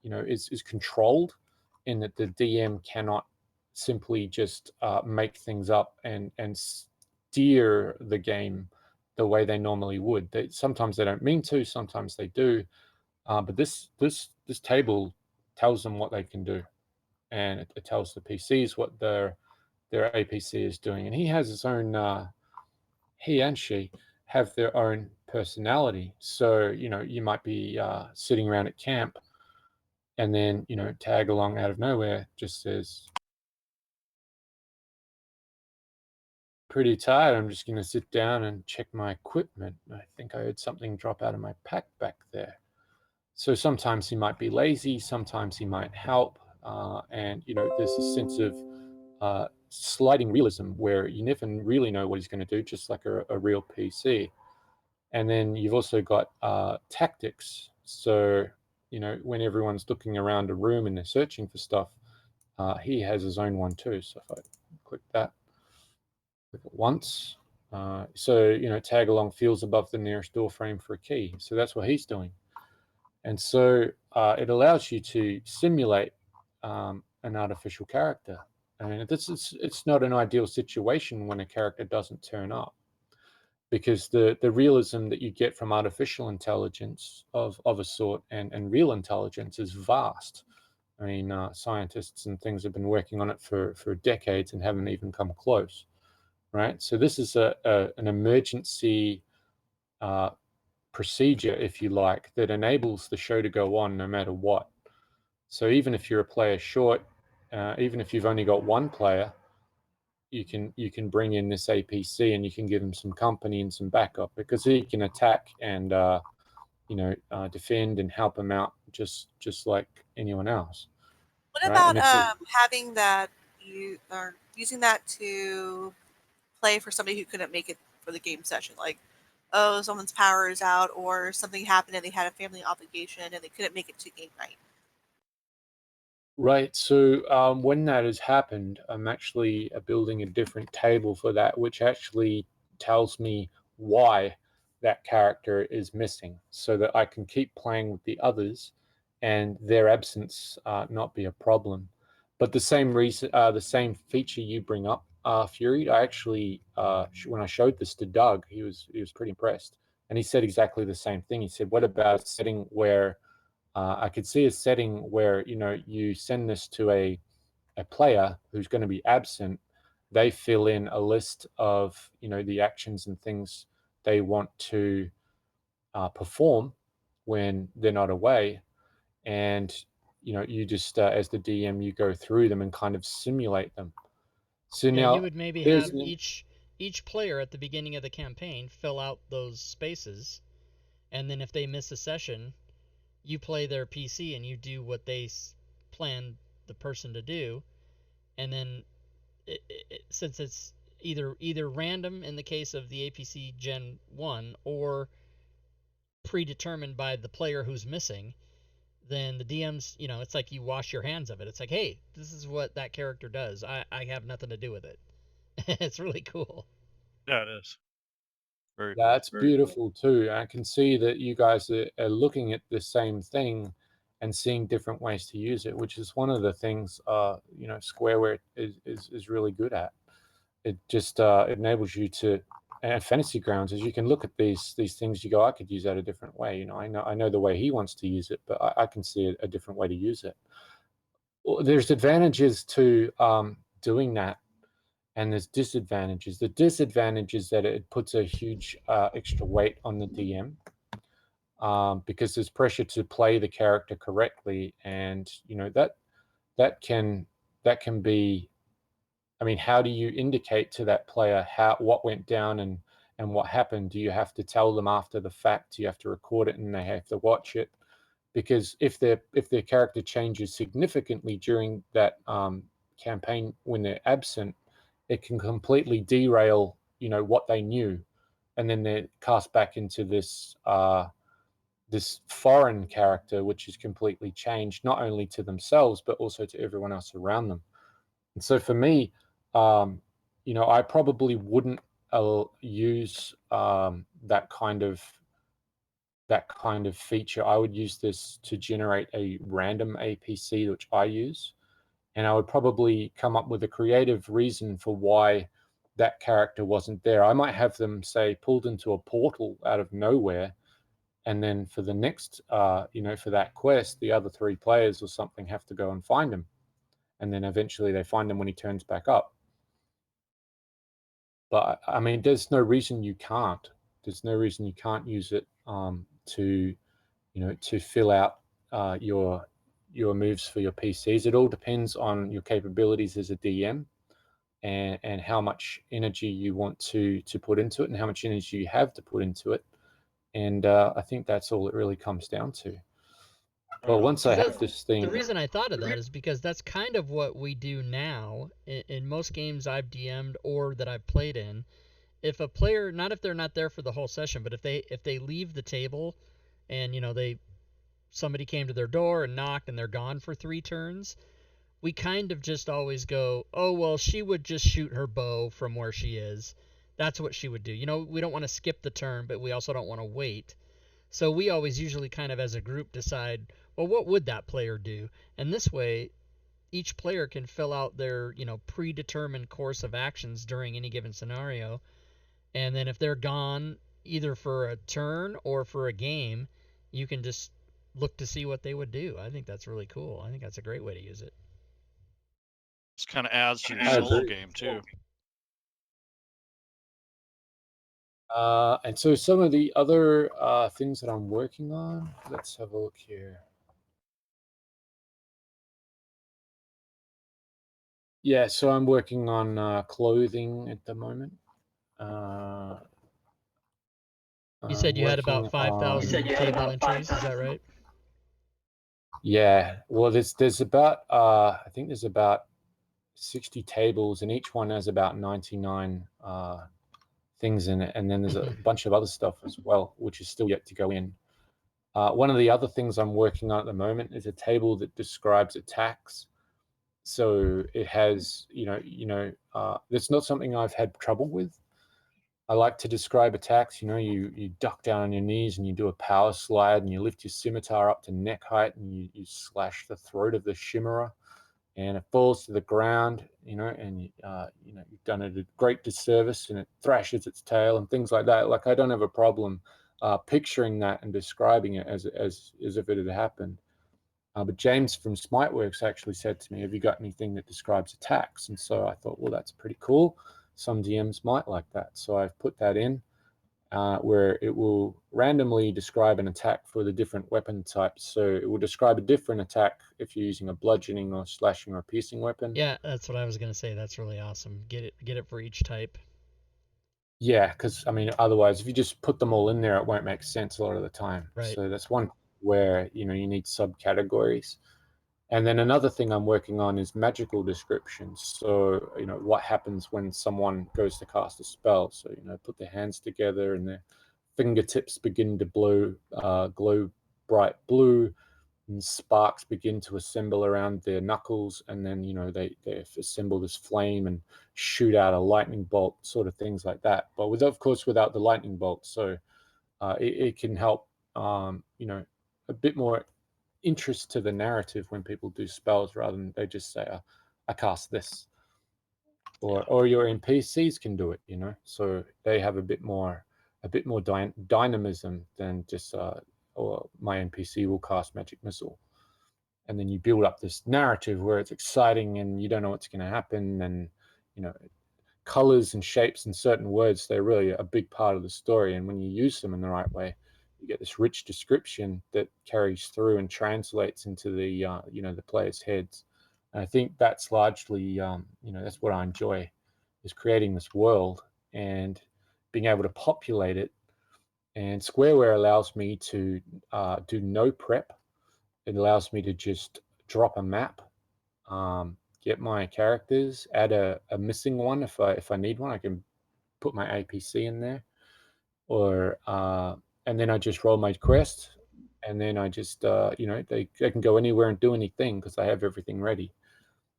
is controlled, in that the DM cannot simply just make things up and steer the game the way they normally would. Sometimes they don't mean to, sometimes they do, but this table tells them what they can do, and it tells the PCs what their APC is doing, and he has his own. He and she have their own personality. So, you might be sitting around at camp, and then, tag along out of nowhere just says, "Pretty tired. I'm just going to sit down and check my equipment. I think I heard something drop out of my pack back there." So sometimes he might be lazy, sometimes he might help. And, there's a sense of sliding realism where you never really know what he's going to do, just like a real PC. And then you've also got tactics. So, when everyone's looking around a room and they're searching for stuff, he has his own one too. So if I click that, click it once. So, tag along feels above the nearest door frame for a key. So that's what he's doing. And so it allows you to simulate an artificial character. I mean, it's not an ideal situation when a character doesn't turn up, because the realism that you get from artificial intelligence of a sort and real intelligence is vast. I mean, scientists and things have been working on it for decades and haven't even come close, right? So this is an emergency procedure, if you like, that enables the show to go on no matter what. So even if you're a player short, even if you've only got one player, you can bring in this APC and you can give him some company and some backup, because he can attack and defend and help him out just like anyone else, What right? about And if having that you or using that to play for somebody who couldn't make it for the game session? Like, oh, someone's power is out, or something happened and they had a family obligation and they couldn't make it to game night. Right. So when that has happened, I'm actually building a different table for that, which actually tells me why that character is missing, so that I can keep playing with the others and their absence not be a problem. But the same reason, the same feature you bring up, Fury, I actually, when I showed this to Doug, he was pretty impressed, and he said exactly the same thing. He said, "What about a setting where?" I could see a setting where you send this to a player who's going to be absent. They fill in a list of the actions and things they want to perform when they're not away, and you just as the DM you go through them and kind of simulate them. So Yeah, you now would maybe here's have each player at the beginning of the campaign fill out those spaces, and then if they miss a session, you play their PC and you do what they planned the person to do, and then since it's either random in the case of the APC Gen 1 or predetermined by the player who's missing, then the DMs, it's like you wash your hands of it. It's like, hey, this is what that character does. I have nothing to do with it. It's really cool. Yeah, it is. Very cool. That's beautiful too. I can see that you guys are looking at the same thing and seeing different ways to use it, which is one of the things SquareWare is really good at. It just enables you to, and Fantasy Grounds, as you can look at these things, you go, I could use that a different way. I know the way he wants to use it, but I can see a different way to use it. Well, there's advantages to doing that, and there's disadvantages. The disadvantage is that it puts a huge extra weight on the DM, because there's pressure to play the character correctly, and that can be. I mean, how do you indicate to that player what went down and what happened? Do you have to tell them after the fact? Do you have to record it and they have to watch it? Because if their character changes significantly during that campaign when they're absent, it can completely derail what they knew, and then they're cast back into this this foreign character, which is completely changed, not only to themselves but also to everyone else around them. And so for me, I probably wouldn't use that kind of feature. I would use this to generate a random APC, which I use, and I would probably come up with a creative reason for why that character wasn't there. I might have them, say, pulled into a portal out of nowhere, and then for the next, for that quest, the other 3 players or something have to go and find him, and then eventually they find him when he turns back up. But I mean, there's no reason you can't. There's no reason you can't use it to fill out your moves for your PCs. It all depends on your capabilities as a DM, and how much energy you want to put into it, and how much energy you have to put into it. And I think that's all it really comes down to. Well, once I have this thing. The reason I thought of that is because that's kind of what we do now in most games I've DM'd or that I've played in. If a player, not if they're not there for the whole session, but if they leave the table and somebody came to their door and knocked and they're gone for 3 turns, we kind of just always go, oh, well, she would just shoot her bow from where she is. That's what she would do. We don't want to skip the turn, but we also don't want to wait. So we always usually kind of as a group decide, well, what would that player do? And this way, each player can fill out their, predetermined course of actions during any given scenario. And then if they're gone either for a turn or for a game, you can just look to see what they would do. I think that's really cool. I think that's a great way to use it. This kind of adds to your solo game too. And so some of the other things that I'm working on, let's have a look here. Yeah, so I'm working on clothing at the moment. You said you had about 5,000 table entries, is that right? Yeah, well, there's about I think there's about 60 tables, and each one has about 99 things in it, and then there's a bunch of other stuff as well, which is still yet to go in. One of the other things I'm working on at the moment is a table that describes attacks. So it has, that's not something I've had trouble with. I like to describe attacks. You duck down on your knees and you do a power slide and you lift your scimitar up to neck height and you slash the throat of the Shimmerer, and it falls to the ground, and you've done it a great disservice, and it thrashes its tail and things like that. Like, I don't have a problem picturing that and describing it as if it had happened. But James from Smiteworks actually said to me, have you got anything that describes attacks? And so I thought, well, that's pretty cool. Some DMs might like that. So I've put that in where it will randomly describe an attack for the different weapon types. So it will describe a different attack if you're using a bludgeoning or slashing or piercing weapon. Yeah, that's what I was going to say. That's really awesome. Get it for each type. Yeah, because I mean, otherwise, if you just put them all in there, it won't make sense a lot of the time. Right. So that's one where you need subcategories. And then another thing I'm working on is magical descriptions. So what happens when someone goes to cast a spell. So put their hands together and their fingertips begin to glow bright blue, and sparks begin to assemble around their knuckles, and then they assemble this flame and shoot out a lightning bolt, sort of things like that. But of course without the lightning bolt. So it can help a bit more interest to the narrative when people do spells, rather than they just say, I cast this. Or your NPCs can do it, so they have a bit more dynamism than just or my NPC will cast magic missile. And then you build up this narrative where it's exciting and you don't know what's going to happen. And colors and shapes and certain words, they're really a big part of the story. And when you use them in the right way, you get this rich description that carries through and translates into the the players' heads. And I think that's largely that's what I enjoy, is creating this world and being able to populate it. And SquareWare allows me to do no prep. It allows me to just drop a map, get my characters, add a missing one if I need one. I can put my APC in there, or and then I just roll my quest, and then I just they can go anywhere and do anything because I have everything ready.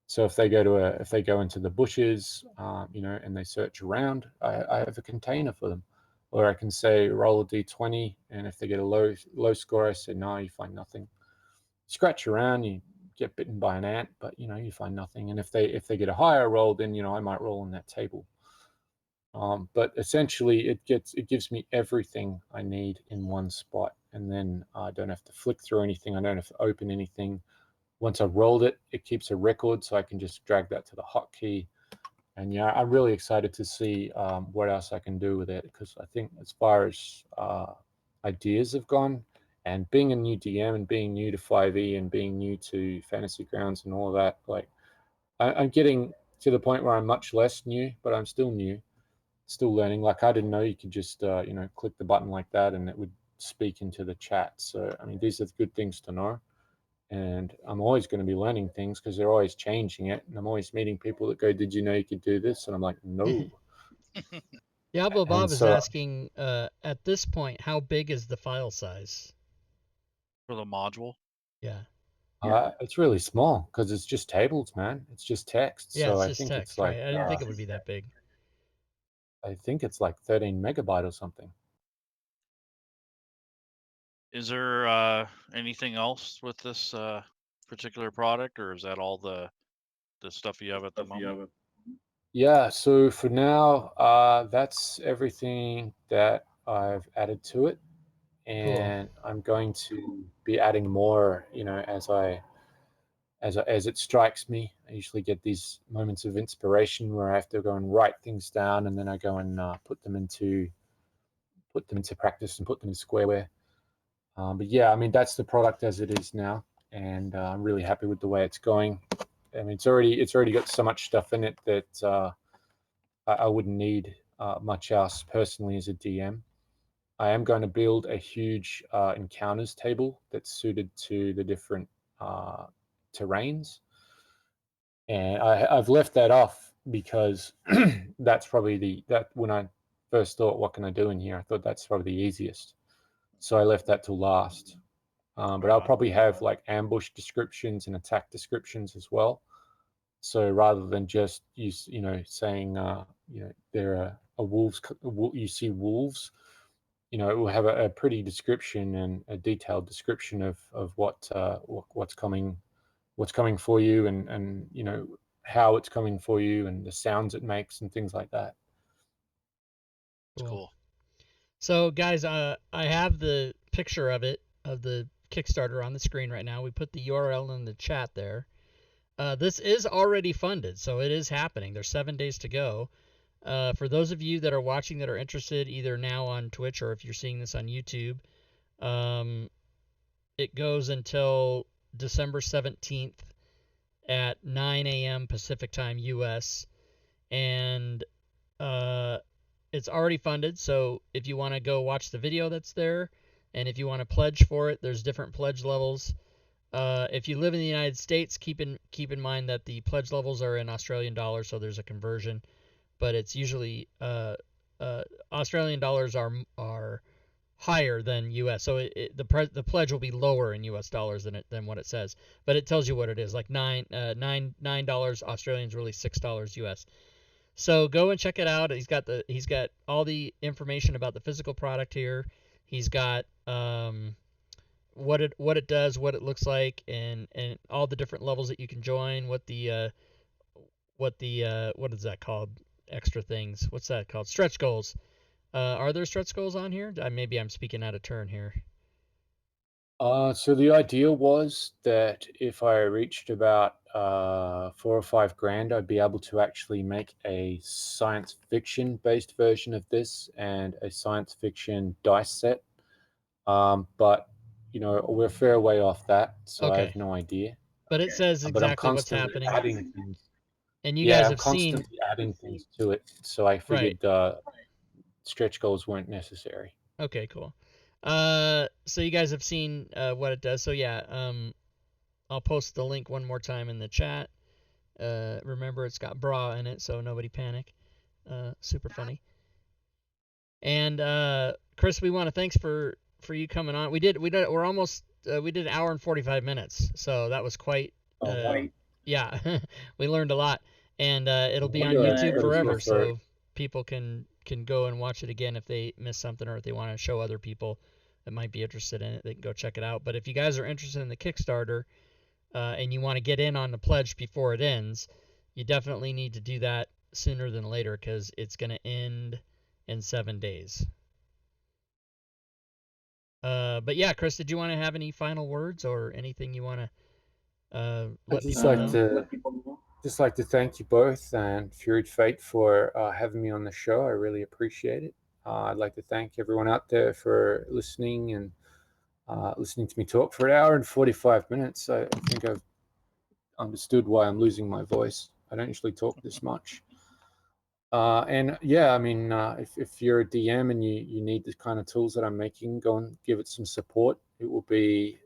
So if they go into the bushes, and they search around, I have a container for them. Or I can say roll a d20, and if they get a low score, I say no, you find nothing. Scratch around, you get bitten by an ant, but you find nothing. And if they get a higher roll, then I might roll on that table. But essentially, it gives me everything I need in one spot, and then I don't have to flick through anything. I don't have to open anything. Once I've rolled it, it keeps a record, so I can just drag that to the hotkey. And I'm really excited to see what else I can do with it, because I think as far as ideas have gone, and being a new DM and being new to 5e and being new to Fantasy Grounds and all of that, like I'm getting to the point where I'm much less new, but I'm still new, still learning. Like I didn't know you could just click the button like that and it would speak into the chat. So I mean, these are good things to know. And I'm always going to be learning things because they're always changing it. And I'm always meeting people that go, "Did you know you could do this?" And I'm like, "No." Diablo And Bob is so asking, at this point, how big is the file size? For the module. Yeah. it's really small because it's just tables, man. It's just text. Yeah, So it's I just think it's text, like right? I didn't think it would be that big. I think it's like 13 megabyte or something. Is there anything else with this particular product, or is that all the stuff you have at the moment? Yeah. So for now, that's everything that I've added to it, Cool. and I'm going to be adding more. As it strikes me, I usually get these moments of inspiration where I have to go and write things down, and then I go and put them into practice and put them in SquareWare. But yeah, I mean that's the product as it is now, and I'm really happy with the way it's going. I mean, it's already got so much stuff in it that I wouldn't need much else personally as a DM. I am going to build a huge encounters table that's suited to the different uh, terrains. And I've left that off because that's probably that when I first thought, what can I do in here? I thought that's probably the easiest. So I left that to last. But I'll probably have like ambush descriptions and attack descriptions as well. So rather than just saying, there are a wolves, you see wolves, it will have a pretty description and a detailed description of what's coming for you, and how it's coming for you, and the sounds it makes and things like that. It's cool. So guys, I have the picture of the Kickstarter on the screen right now. We put the URL in the chat there. This is already funded, so it is happening. There's 7 days to go. For those of you that are watching that are interested, either now on Twitch or if you're seeing this on YouTube, it goes until December 17th at 9 a.m. Pacific Time, U.S. And it's already funded. So if you want to go watch the video that's there, and if you want to pledge for it, there's different pledge levels. If you live in the United States, keep in mind that the pledge levels are in Australian dollars, so there's a conversion, but it's usually Australian dollars are higher than U.S. So the pledge will be lower in U.S. dollars than what it says, but it tells you what it is, like $9 Australian is really $6 U.S. So go and check it out. He's got all the information about the physical product here. He's got what it does, what it looks like, and all the different levels that you can join. What is that called? Extra things. What's that called? Stretch goals. Are there stretch goals on here? Maybe I'm speaking out of turn here. So the idea was that if I reached about 4 or 5 grand, I'd be able to actually make a science fiction based version of this and a science fiction dice set. But we're a fair way off that, so I have no idea. But it says But I'm exactly what's constantly happening. adding things. And you guys I'm have seen constantly adding things to it, so I figured stretch goals weren't necessary. Okay, cool. So you guys have seen what it does. So yeah, I'll post the link one more time in the chat. Remember, it's got bra in it, so nobody panic. Super funny. And Chris, we want to thanks for you coming on. We did we did an hour and 45 minutes, so that was quite. Yeah, we learned a lot, and it'll be on YouTube forever, so people can go and watch it again if they miss something, or if they want to show other people that might be interested in it, they can go check it out. But if you guys are interested in the Kickstarter, and you want to get in on the pledge before it ends, you definitely need to do that sooner than later, because it's going to end in 7 days. But yeah, Chris, did you want to have any final words or anything you want to let people know? Just like to thank you both and Furied Fate for having me on the show. I really appreciate it. I'd like to thank everyone out there for listening and listening to me talk for an hour and 45 minutes. I think I've understood why I'm losing my voice. I don't usually talk this much. And yeah, I mean, if you're a DM and you need the kind of tools that I'm making, go and give it some support. It will be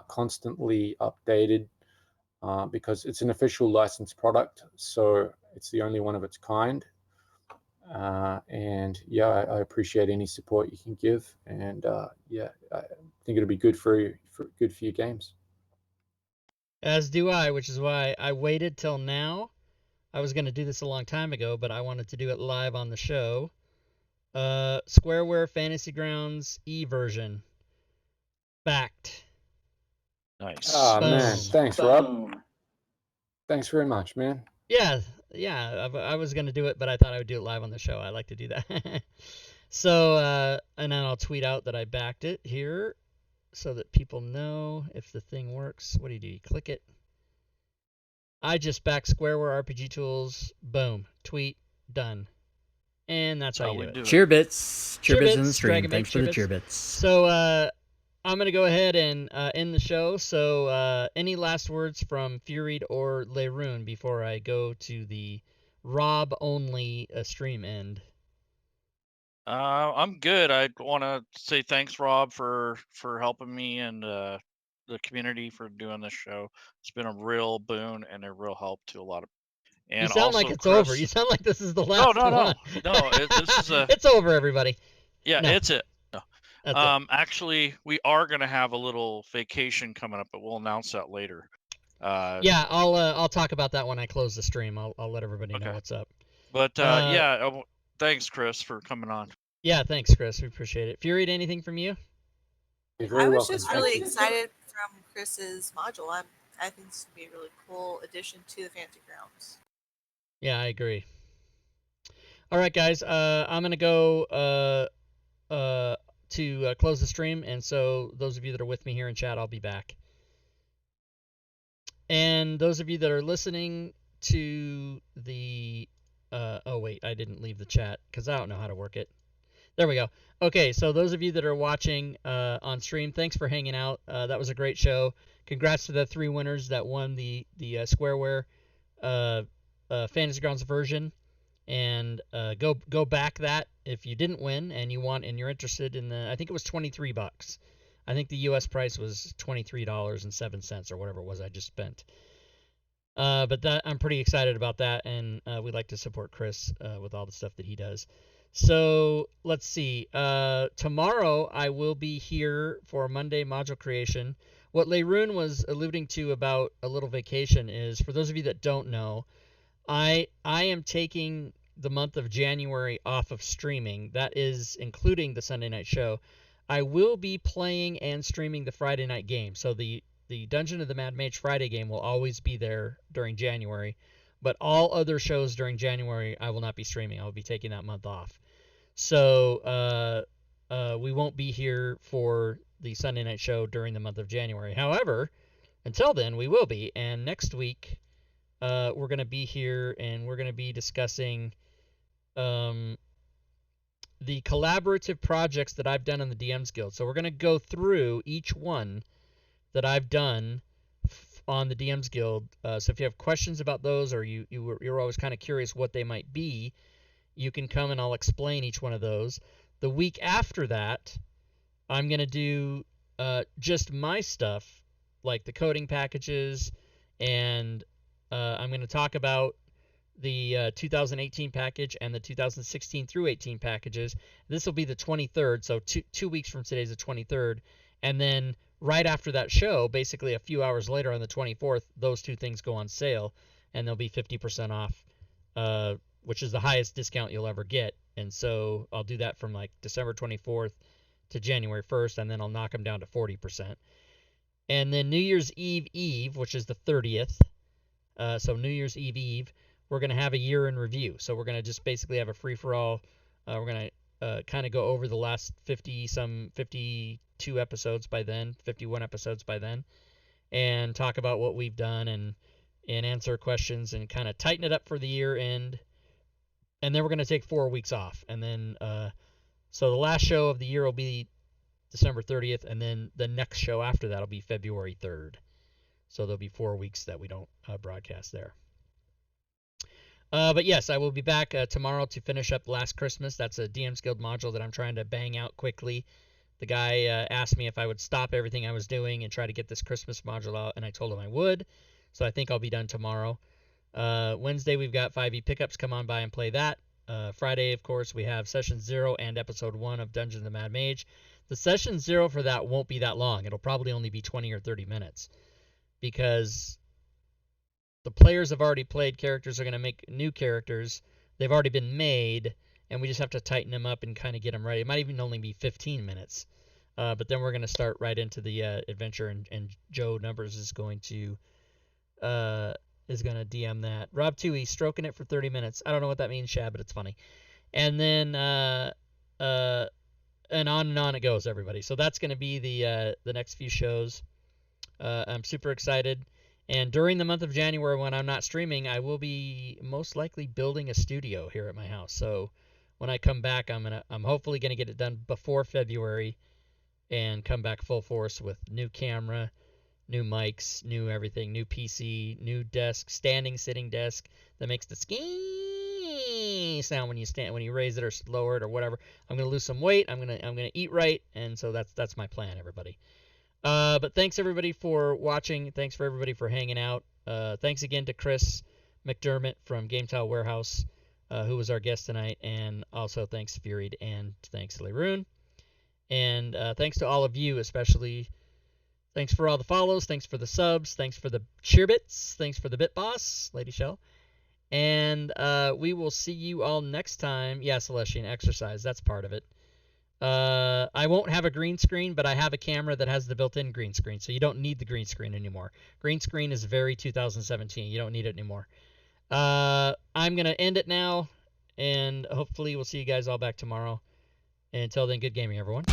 constantly updated because it's an official licensed product, so it's the only one of its kind. And yeah, I appreciate any support you can give, and yeah, I think it'll be good for your games. As do I, which is why I waited till now. I was going to do this a long time ago, but I wanted to do it live on the show. SquareWare Fantasy Grounds version. Backed. Nice. Oh, man. Thanks, Rob. Thanks very much, man. Yeah. I was going to do it, but I thought I would do it live on the show. I like to do that. So, and then I'll tweet out that I backed it here so that people know if the thing works. What do? You click it. I just backed SquareWare RPG Tools. Boom. Tweet. Done. And that's how you do it. Cheer bits in the stream. Thanks for the cheer bits. So I'm going to go ahead and end the show. So any last words from Furied or Leroon before I go to the Rob-only stream end? I'm good. I want to say thanks, Rob, for helping me and the community for doing this show. It's been a real boon and a real help to a lot of. And you sound also, like it's Chris, over. You sound like this is the last one. No. This is a. It's over, everybody. Yeah, No. it's it. No. That's it. Actually, we are gonna have a little vacation coming up, but we'll announce that later. Yeah, I'll talk about that when I close the stream. I'll let everybody know what's up. But thanks, Chris, for coming on. Yeah, thanks, Chris. We appreciate it. Furied, anything from you? I was just really excited from Chris's module. I think this would be a really cool addition to the Fantasy Grounds. Yeah, I agree. All right, guys. I'm gonna go to close the stream, and so those of you that are with me here in chat, I'll be back. And those of you that are listening to the oh wait, I didn't leave the chat because I don't know how to work it. There we go. Okay, so those of you that are watching on stream, thanks for hanging out. That was a great show. Congrats to the 3 winners that won the SquareWare Fantasy Grounds version. and go back that if you didn't win and you're interested in I think it was $23. I think the U.S. price was $23.07 or whatever it was I just spent. But that I'm pretty excited about that, and we like to support Chris with all the stuff that he does. So let's see. Tomorrow I will be here for Monday module creation. What Leyrun was alluding to about a little vacation is, for those of you that don't know, I am taking the month of January off of streaming. That is including the Sunday night show. I will be playing and streaming the Friday night game. So the Dungeon of the Mad Mage Friday game will always be there during January, but all other shows during January I will not be streaming. I will be taking that month off. So we won't be here for the Sunday night show during the month of January. However, until then we will be, and next week we're going to be here and we're going to be discussing the collaborative projects that I've done in the DMs Guild. So we're going to go through each one that I've done on the DMs Guild. So if you have questions about those, or you're always kind of curious what they might be, you can come and I'll explain each one of those. The week after that, I'm going to do just my stuff, like the coding packages, and I'm going to talk about the 2018 package and the 2016 through 18 packages. This will be the 23rd, so two weeks from today is the 23rd. And then right after that show, basically a few hours later on the 24th, those two things go on sale, and they'll be 50% off, which is the highest discount you'll ever get. And so I'll do that from like December 24th to January 1st, and then I'll knock them down to 40%. And then New Year's Eve, which is the 30th, so New Year's Eve, we're going to have a year in review. So we're going to just basically have a free-for-all. We're going to kind of go over the last 52 episodes by then, 51 episodes by then, and talk about what we've done and answer questions and kind of tighten it up for the year end. And then we're going to take 4 weeks off. And then, so the last show of the year will be December 30th, and then the next show after that will be February 3rd. So there'll be 4 weeks that we don't broadcast there. But yes, I will be back tomorrow to finish up Last Christmas. That's a DMs Guild module that I'm trying to bang out quickly. The guy asked me if I would stop everything I was doing and try to get this Christmas module out, and I told him I would. So I think I'll be done tomorrow. Wednesday, we've got 5e pickups. Come on by and play that. Friday, of course, we have Session 0 and Episode 1 of Dungeons of the Mad Mage. The Session 0 for that won't be that long. It'll probably only be 20 or 30 minutes. Because the players have already played characters, are going to make new characters. They've already been made, and we just have to tighten them up and kind of get them ready. It might even only be 15 minutes. But then we're going to start right into the adventure, and Joe Numbers is going to DM that. Rob Toohey, stroking it for 30 minutes. I don't know what that means, Shad, but it's funny. And then and on it goes, everybody. So that's going to be the next few shows. I'm super excited. And during the month of January, when I'm not streaming, I will be most likely building a studio here at my house. So when I come back, I'm hopefully gonna get it done before February, and come back full force with new camera, new mics, new everything, new PC, new desk, sitting desk that makes the ski sound when you raise it or lower it or whatever. I'm gonna lose some weight. I'm gonna eat right, and so that's my plan, everybody. But thanks everybody for watching. Thanks for everybody for hanging out. Thanks again to Chris McDermott from Game Tile Warehouse, who was our guest tonight, and also thanks Furied, and thanks Leyrun. And thanks to all of you, especially. Thanks for all the follows. Thanks for the subs. Thanks for the cheerbits. Thanks for the bit boss, Lady Shell. And we will see you all next time. Yeah, Celestian, exercise. That's part of it. I won't have a green screen, but I have a camera that has the built-in green screen, so you don't need the green screen anymore. Green screen is very 2017. You don't need it anymore. I'm going to end it now, and hopefully we'll see you guys all back tomorrow. And until then, good gaming, everyone.